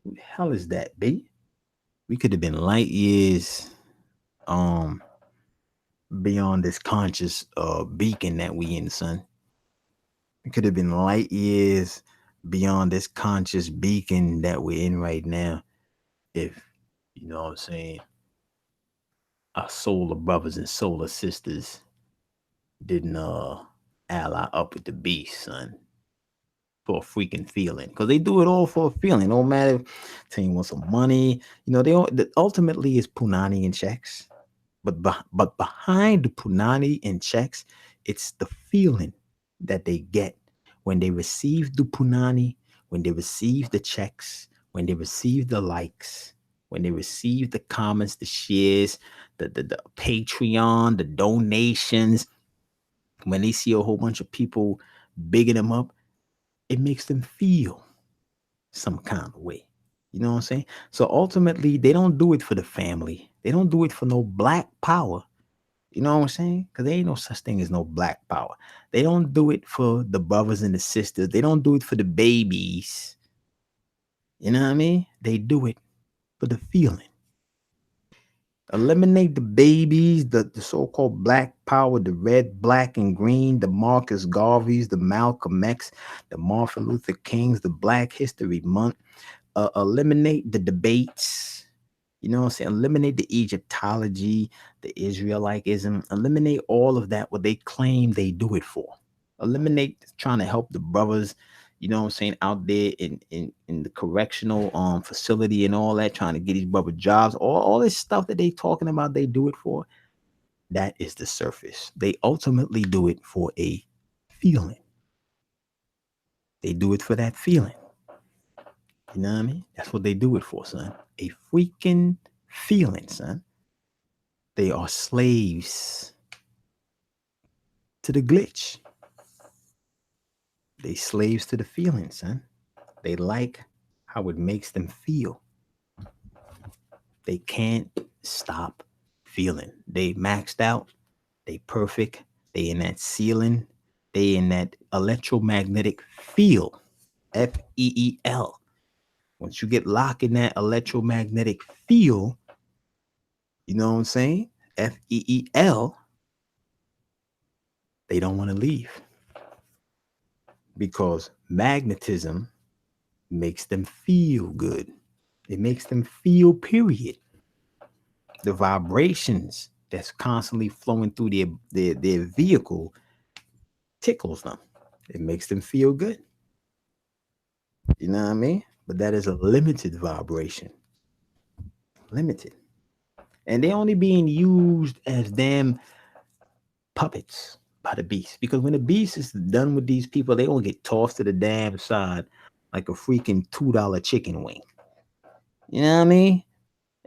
A: Who the hell is that, B? We could have been light years beyond this conscious beacon that we in, son. We could have been light years beyond this conscious beacon that we're in right now if, you know what I'm saying, our solar brothers and solar sisters didn't ally up with the beast, son, for a freaking feeling. Because they do it all for a feeling. No matter if team wants some money, ultimately it's punani and checks. But behind the punani and checks, it's the feeling that they get when they receive the punani, when they receive the checks, when they receive the likes, when they receive the comments, the shares, the Patreon, the donations, when they see a whole bunch of people bigging them up, it makes them feel some kind of way. You know what I'm saying? So ultimately, they don't do it for the family. They don't do it for no black power. You know what I'm saying? Because there ain't no such thing as no black power. They don't do it for the brothers and the sisters. They don't do it for the babies. You know what I mean? They do it for the feeling. Eliminate the babies, the so-called black power, the red, black, and green, the Marcus Garveys, the Malcolm X, the Martin Luther Kings, the Black History Month. Eliminate the debates. You know what I'm saying? Eliminate the Egyptology, the Israelitism. Eliminate all of that, what they claim they do it for. Eliminate trying to help the brothers, you know what I'm saying, out there in the correctional facility and all that, trying to get these brother jobs. All this stuff that they talking about, they do it for. That is the surface. They ultimately do it for a feeling. They do it for that feeling. You know what I mean? That's what they do it for, son. A freaking feeling, son. They are slaves to the glitch. They slaves to the feeling, son. They like how it makes them feel. They can't stop feeling. They maxed out. They perfect. They in that ceiling. They in that electromagnetic field. FEEL. Once you get locked in that electromagnetic field, you know what I'm saying? FEEL, they don't want to leave. Because magnetism makes them feel good. It makes them feel, period. The vibrations that's constantly flowing through their vehicle tickles them. It makes them feel good. You know what I mean? But that is a limited vibration. Limited. And they only being used as damn puppets by the beast. Because when the beast is done with these people, they gonna get tossed to the damn side like a freaking $2 chicken wing. You know what I mean?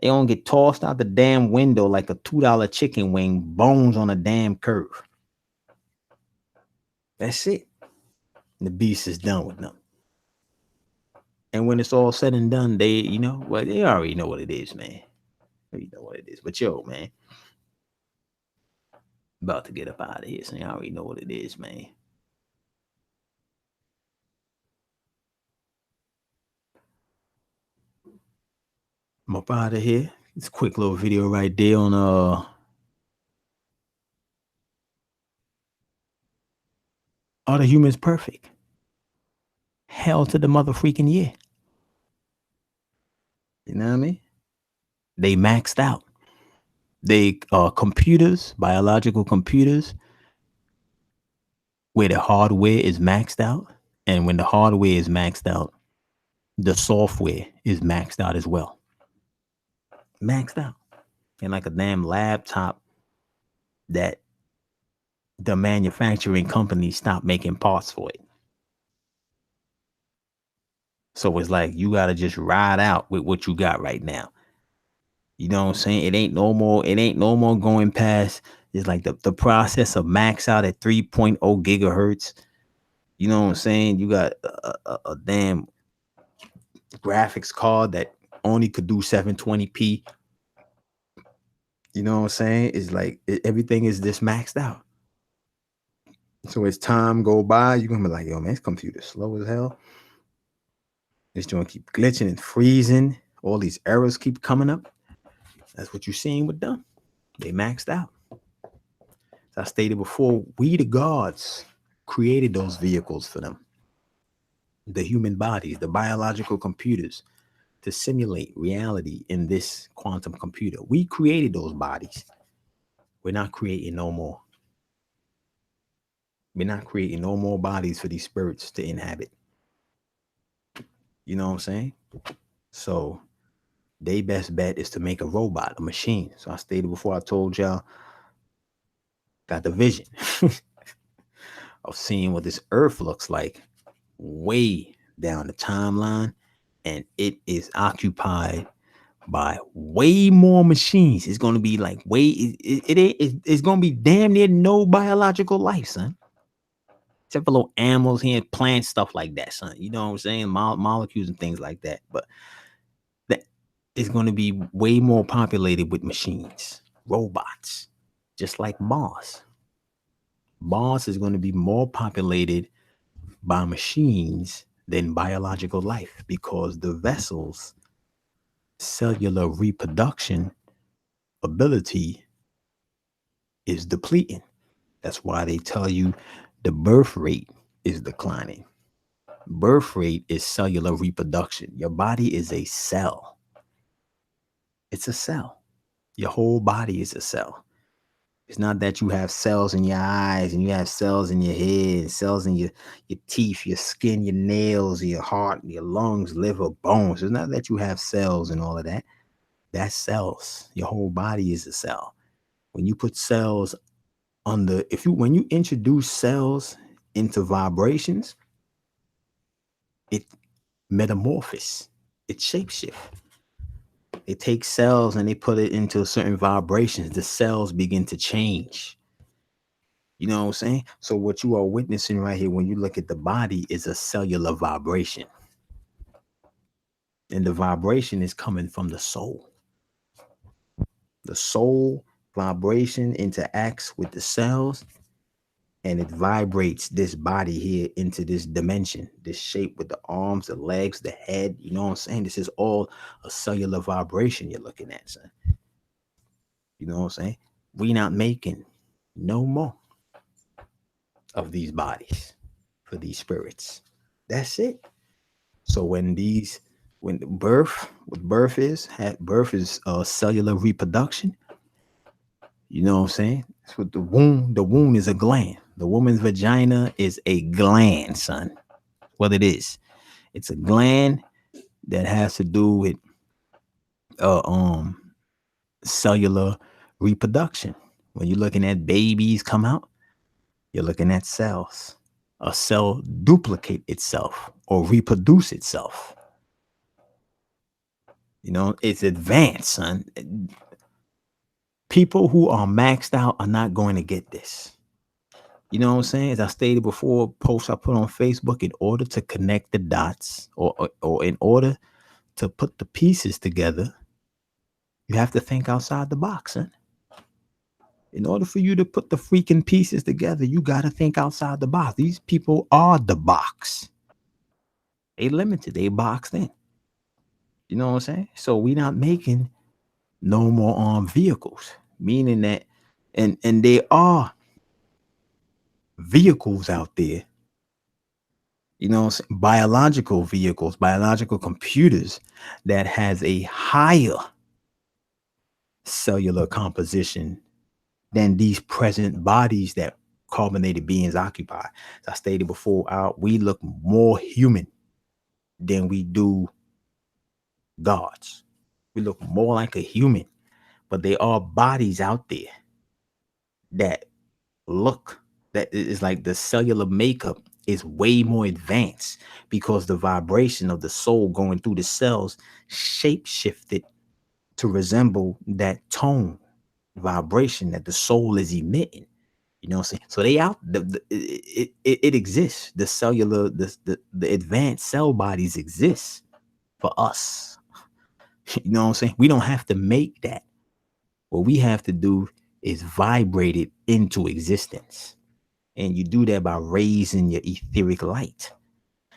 A: They gonna get tossed out the damn window like a $2 chicken wing, bones on a damn curve. That's it. And the beast is done with them. And when it's all said and done, they, you know, well, they already know what it is, man. You know what it is. But yo, man, about to get up out of here, so I already know what it is, man. I'm up out of here. It's a quick little video right there on are the humans perfect? Hell to the mother freaking yeah. You know what I mean? They maxed out. They computers, biological computers, where the hardware is maxed out. And when the hardware is maxed out, the software is maxed out as well. Maxed out. And like a damn laptop that the manufacturing company stopped making parts for it. So it's like you gotta just ride out with what you got right now. You know what I'm saying? It ain't no more going past. It's like the process of max out at 3.0 gigahertz. You know what I'm saying? You got a damn graphics card that only could do 720p. You know what I'm saying? It's like everything is just maxed out. So as time go by, you're gonna be like, yo, man, this computer's slow as hell. This joint keep glitching and freezing. All these errors keep coming up. That's what you're seeing with them. They maxed out. As I stated before, we the gods created those vehicles for them. The human bodies, the biological computers, to simulate reality in this quantum computer. We created those bodies. We're not creating no more. We're not creating no more bodies for these spirits to inhabit. You know what I'm saying? So their best bet is to make a robot, a machine. So I stated before, I told y'all, got the vision of seeing what this earth looks like way down the timeline, and it is occupied by way more machines. It's going to be like it's going to be damn near no biological life, son. Except for little animals here, plants, stuff like that, son. You know what I'm saying? Molecules and things like that. But that is going to be way more populated with machines, robots, just like Mars. Mars is going to be more populated by machines than biological life, because the vessel's cellular reproduction ability is depleting. That's why they tell you the birth rate is declining. Birth rate is cellular reproduction. Your body is a cell. It's a cell. Your whole body is a cell. It's not that you have cells in your eyes and you have cells in your head and cells in your teeth, your skin, your nails, your heart, your lungs, liver, bones. It's not that you have cells and all of that. That's cells. Your whole body is a cell. When you put cells when you introduce cells into vibrations, it metamorphoses, it shapeshift. They take cells and they put it into certain vibrations. The cells begin to change. You know what I'm saying? So what you are witnessing right here when you look at the body is a cellular vibration. And the vibration is coming from the soul. The soul vibration interacts with the cells, and it vibrates this body here into this dimension, this shape with the arms, the legs, the head. You know what I'm saying? This is all a cellular vibration you're looking at, son. You know what I'm saying? We not making no more of these bodies for these spirits. That's it. So when birth is cellular reproduction. You know what I'm saying? That's what the womb is a gland. The woman's vagina is a gland, son. What it is. It's a gland that has to do with uh, um cellular reproduction. When you're looking at babies come out, you're looking at cells. A cell duplicate itself or reproduce itself. It's advanced, son. People who are maxed out are not going to get this. You know what I'm saying? As I stated before, posts I put on Facebook, in order to connect the dots or in order to put the pieces together, you have to think outside the box, son. In order for you to put the freaking pieces together, you got to think outside the box. These people are the box. They limited. They boxed in. You know what I'm saying? So we not making no more vehicles, meaning that, and there are vehicles out there, biological vehicles, biological computers that has a higher cellular composition than these present bodies that carbonated beings occupy. As I stated before, we look more human than we do gods. We look more like a human, but there are bodies out there that is like the cellular makeup is way more advanced, because the vibration of the soul going through the cells shape shifted to resemble that tone vibration that the soul is emitting. You know what I'm saying? So they out it exists. The cellular, the advanced cell bodies exist for us. You know what I'm saying? We don't have to make that. What we have to do is vibrate it into existence. And you do that by raising your etheric light.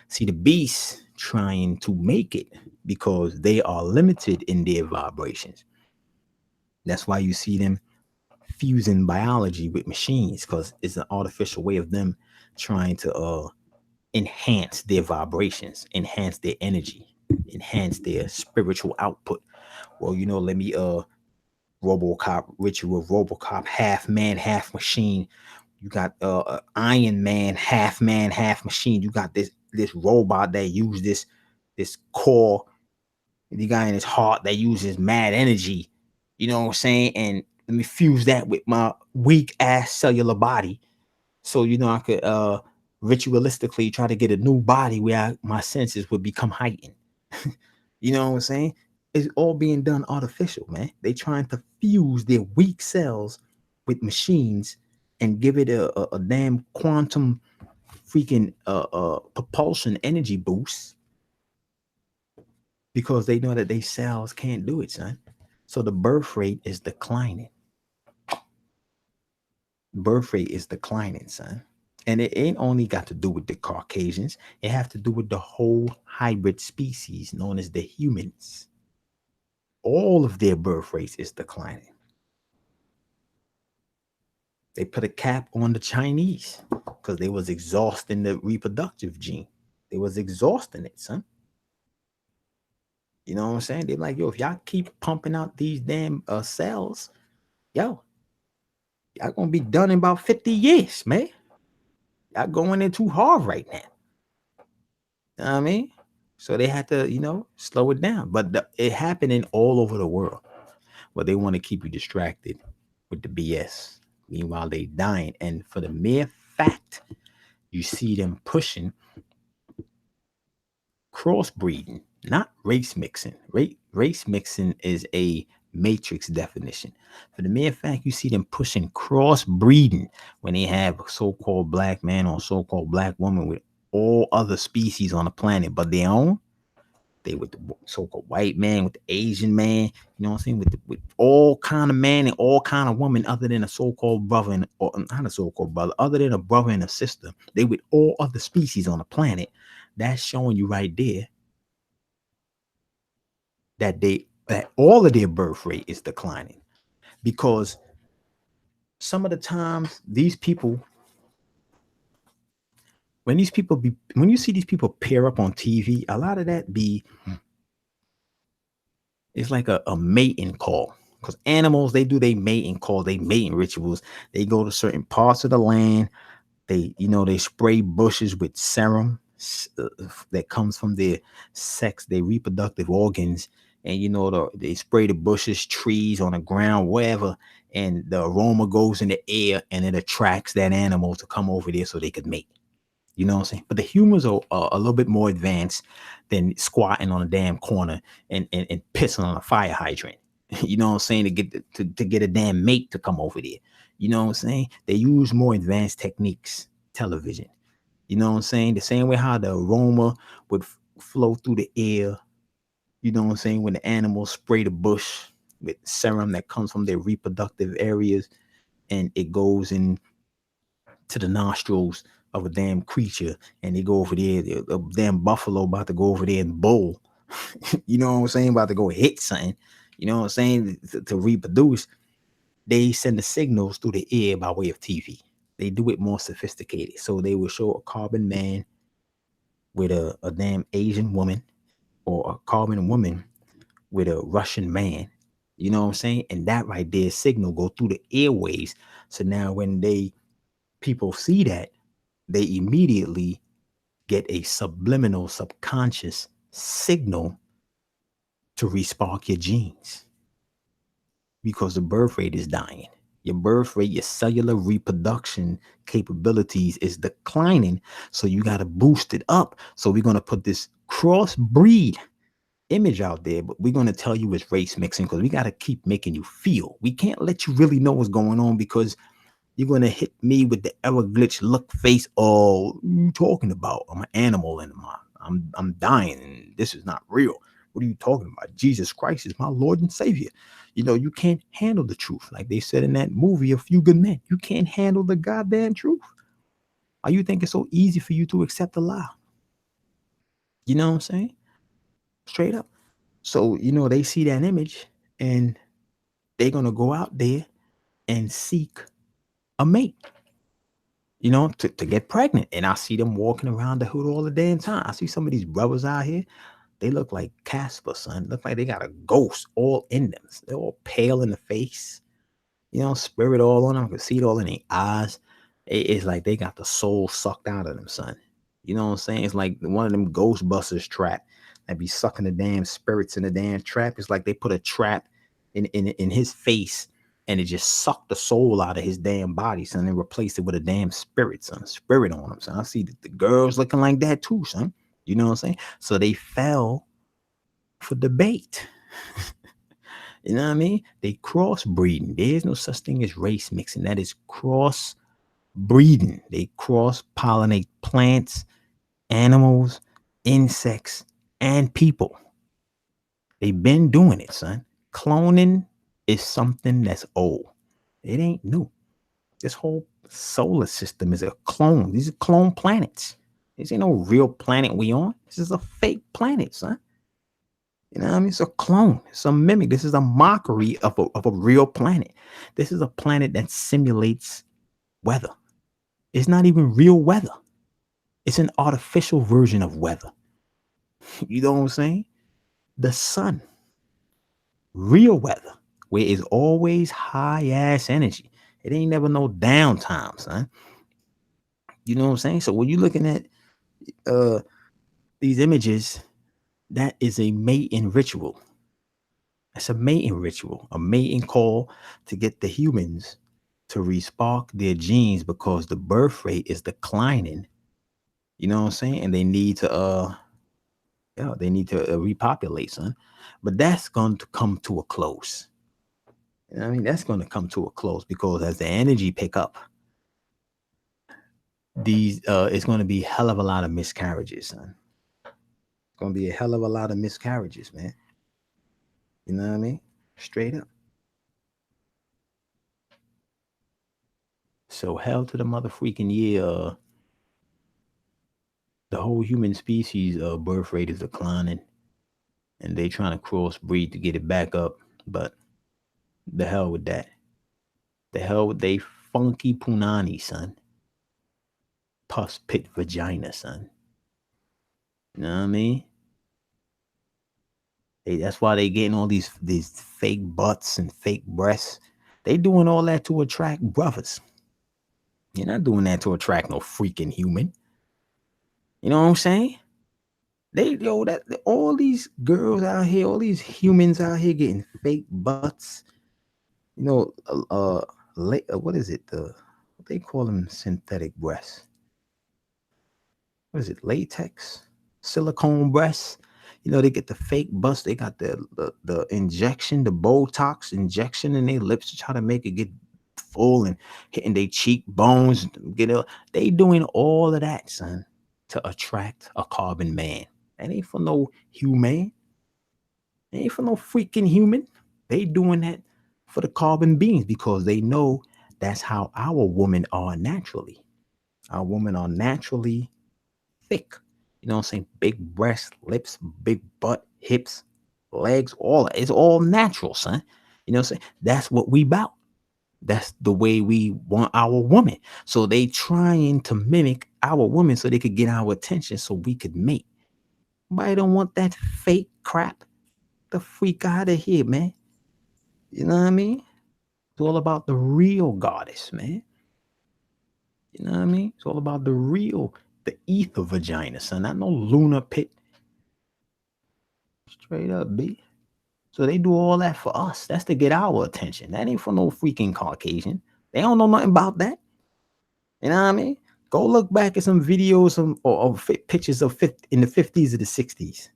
A: See, the beasts trying to make it because they are limited in their vibrations. That's why you see them fusing biology with machines, because it's an artificial way of them trying to enhance their vibrations, enhance their energy, enhance their spiritual output. Well, let me RoboCop, ritual RoboCop, half man, half machine. You got Iron Man, half machine. You got this robot that use this core. The guy in his heart that uses mad energy. You know what I'm saying? And let me fuse that with my weak ass cellular body, so I could ritualistically try to get a new body where my senses would become heightened. You know what I'm saying? It's all being done artificial, man. They trying to fuse their weak cells with machines and give it a damn quantum freaking propulsion energy boost, because they know that they cells can't do it, son. So the birth rate is declining. Birth rate is declining, son. And it ain't only got to do with the Caucasians. It have to do with the whole hybrid species known as the humans. All of their birth rates is declining. They put a cap on the Chinese because they was exhausting the reproductive gene. They was exhausting it, son. You know what I'm saying? They're like, yo, if y'all keep pumping out these damn cells, y'all gonna be done in about 50 years, man. Y'all going in too hard right now. You know what I mean? So they had to, slow it down. But it happening all over the world. But they want to keep you distracted with the BS. Meanwhile, they dying. And for the mere fact, you see them pushing crossbreeding, not race mixing. Race mixing is a matrix definition. For the mere fact you see them pushing crossbreeding when they have a so-called black man or so-called black woman with all other species on the planet but their own. They with the so-called white man, with the Asian man, you know what I'm saying, with all kind of man and all kind of woman other than a so-called brother or not a so-called brother, other than a brother and a sister. They with all other species on the planet. That's showing you right there that all of their birth rate is declining, because some of the times these people, when you see these people pair up on TV, a lot of that it's like a mating call, because animals, they do their mating call, they mating rituals. They go to certain parts of the land. They spray bushes with serum that comes from their sex, their reproductive organs, and they spray the bushes, trees, on the ground, wherever, and the aroma goes in the air, and it attracts that animal to come over there so they could mate. You know what I'm saying? But the humans are a little bit more advanced than squatting on a damn corner and pissing on a fire hydrant. You know what I'm saying? To get a damn mate to come over there. You know what I'm saying? They use more advanced techniques, television. You know what I'm saying? The same way how the aroma would flow through the air. You know what I'm saying? When the animals spray the bush with serum that comes from their reproductive areas, and it goes in to the nostrils of a damn creature, and they go over there, a damn buffalo about to go over there and bull. You know what I'm saying? About to go hit something. You know what I'm saying? To reproduce, they send the signals through the air by way of TV. They do it more sophisticated. So they will show a carbon man with a damn Asian woman, or a carbon woman with a Russian man. You know what I'm saying? And that right there signal go through the airways. So now when people see that, they immediately get a subliminal, subconscious signal to respark your genes, because the birth rate is dying. Your birth rate, your cellular reproduction capabilities is declining. So you got to boost it up. So we're going to put this crossbreed image out there, but we're going to tell you it's race mixing, because we got to keep making you feel. We can't let you really know what's going on, because you're going to hit me with the error glitch look face. Oh, what are you talking about? I'm an animal and I'm dying, and this is not real. What are you talking about? Jesus Christ is my Lord and Savior. You can't handle the truth. Like they said in that movie, A Few Good Men. You can't handle the goddamn truth. Why you think it's so easy for you to accept a lie? You know what I'm saying? Straight up. So, they see that image, and they're going to go out there and seek a mate, to get pregnant. And I see them walking around the hood all the damn time. I see some of these brothers out here. They look like Casper, son. Look like they got a ghost all in them. They're all pale in the face. Spirit all on them. I can see it all in their eyes. It's like they got the soul sucked out of them, son. You know what I'm saying? It's like one of them Ghostbusters trap that be sucking the damn spirits in the damn trap. It's like they put a trap in his face, and it just sucked the soul out of his damn body, son, and replaced it with a damn spirit, son. Spirit on him, son. I see the girls looking like that too, son. You know what I'm saying? So they fell for the bait. You know what I mean? They crossbreeding. There's no such thing as race mixing. That is cross-breeding. They cross-pollinate plants, animals, insects, and people. They've been doing it, son. Cloning is something that's old. It ain't new. This whole solar system is a clone. These are clone planets. This ain't no real planet we on. This is a fake planet, son. You know what I mean? It's a clone. It's a mimic. This is a mockery of a real planet. This is a planet that simulates weather. It's not even real weather. It's an artificial version of weather. You know what I'm saying? The sun. Real weather, where it's always high ass energy. It ain't never no downtime, son. You know what I'm saying? So when you're looking at these images, that is a mating ritual. That's a mating ritual, a mating call to get the humans to respark their genes, because the birth rate is declining. You know what I'm saying? And they need to repopulate, son. But that's going to come to a close. You know what I mean? That's going to come to a close, because as the energy pick up, it's going to be a hell of a lot of miscarriages, son. It's going to be a hell of a lot of miscarriages, man. You know what I mean? Straight up. So hell to the mother freaking year. The whole human species birth rate is declining, and they trying to crossbreed to get it back up. But the hell with that. The hell with they funky punani, son. Pus pit vagina, son. You know what I mean? That's why they getting all these fake butts and fake breasts. They doing all that to attract brothers. You're not doing that to attract no freaking human. You know what I'm saying? That all these girls out here, all these humans out here getting fake butts. You know, what is it? What they call them synthetic breasts. What is it? Latex, silicone breasts. You know, they get the fake butts. They got the injection, the Botox injection in their lips to try to make it get full and hitting their cheekbones. They doing all of that, son, to attract a carbon man. That ain't for no human. It ain't for no freaking human. They doing that for the carbon beings because they know that's how our women are naturally. Our women are naturally thick. You know what I'm saying? Big breasts, lips, big butt, hips, legs, it's all natural, son. You know what I'm saying? That's what we about. That's the way we want our woman. So they trying to mimic our woman so they could get our attention so we could mate. Nobody don't want that fake crap. The freak out of here, man. You know what I mean? It's all about the real goddess, man. You know what I mean? It's all about the ether vagina, son. Not no lunar pit. Straight up, B. So they do all that for us. That's to get our attention. That ain't for no freaking Caucasian. They don't know nothing about that. You know what I mean? Go look back at some videos or pictures of in the 50s or the 60s.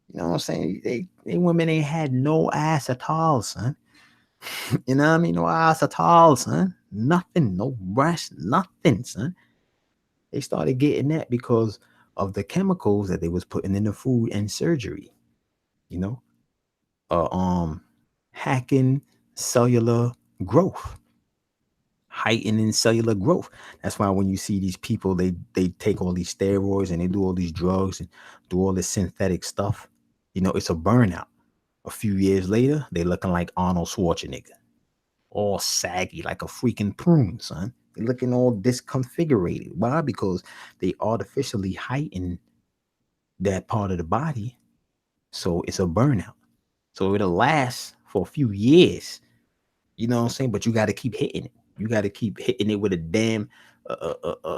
A: You know what I'm saying? They women ain't had no ass at all, son. You know what I mean? No ass at all, son. Nothing, no breast, nothing, son. They started getting that because of the chemicals that they was putting in the food and surgery. You know, hacking cellular growth, heightening cellular growth. That's why when you see these people, they take all these steroids and they do all these drugs and do all this synthetic stuff. You know, it's a burnout. A few years later, they looking like Arnold Schwarzenegger, all saggy like a freaking prune, son. They're looking all disconfigurated. Why? Because they artificially heighten that part of the body. So it's a burnout. So it'll last for a few years. You know what I'm saying? But you got to keep hitting it. You got to keep hitting it with a damn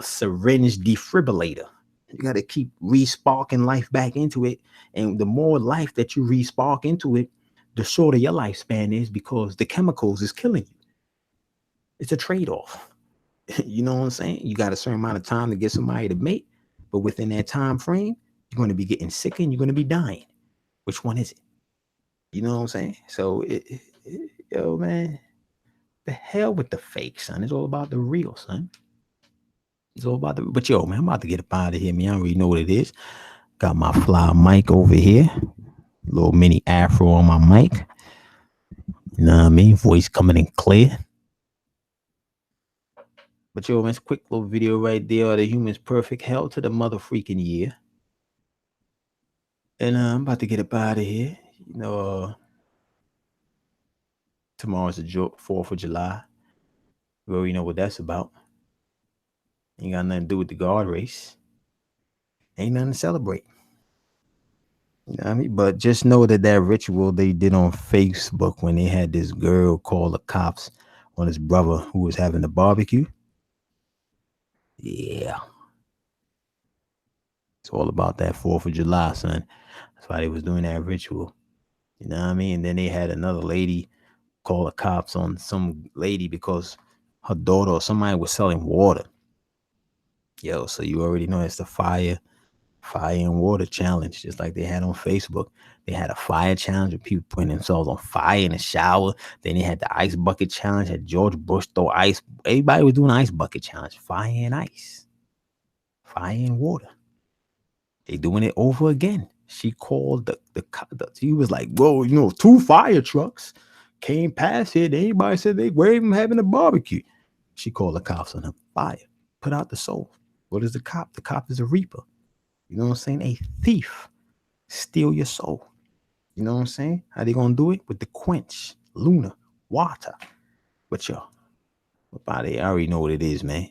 A: syringe defibrillator. You got to keep re-sparking life back into it. And the more life that you re-spark into it, the shorter your lifespan is because the chemicals is killing you. It's a trade-off. You know what I'm saying? You got a certain amount of time to get somebody to mate, but within that time frame, you're going to be getting sick and you're going to be dying. Which one is it? You know what I'm saying? So, yo, man, the hell with the fake, son. It's all about the real, son. It's all about but yo, man, I'm about to get up out of here, man. I already know what it is. Got my fly mic over here. Little mini afro on my mic. You know what I mean? Voice coming in clear. But yo, man, it's a quick little video right there. Are the humans perfect? Hell to the mother freaking year. And I'm about to get up out of here. You know, tomorrow's the 4th of July. We already know what that's about. Ain't got nothing to do with the guard race. Ain't nothing to celebrate. You know what I mean? But just know that ritual they did on Facebook when they had this girl call the cops on his brother who was having a barbecue. Yeah. It's all about that 4th of July, son. That's why they was doing that ritual. You know what I mean? And then they had another lady call the cops on some lady because her daughter or somebody was selling water. Yo, so you already know it's the fire and water challenge, just like they had on Facebook. They had a fire challenge with people putting themselves on fire in the shower. Then they had the ice bucket challenge. Had George Bush throw ice. Everybody was doing ice bucket challenge. Fire and ice. Fire and water. They doing it over again. She called he was like, whoa, 2 fire trucks came past here. Everybody said they were even having a barbecue. She called the cops on him. Fire. Put out the soul. What is the cop? The cop is a reaper. You know what I'm saying? A thief. Steal your soul. You know what I'm saying? How they gonna do it? With the quench, lunar, water. But y'all, I already know what it is, man.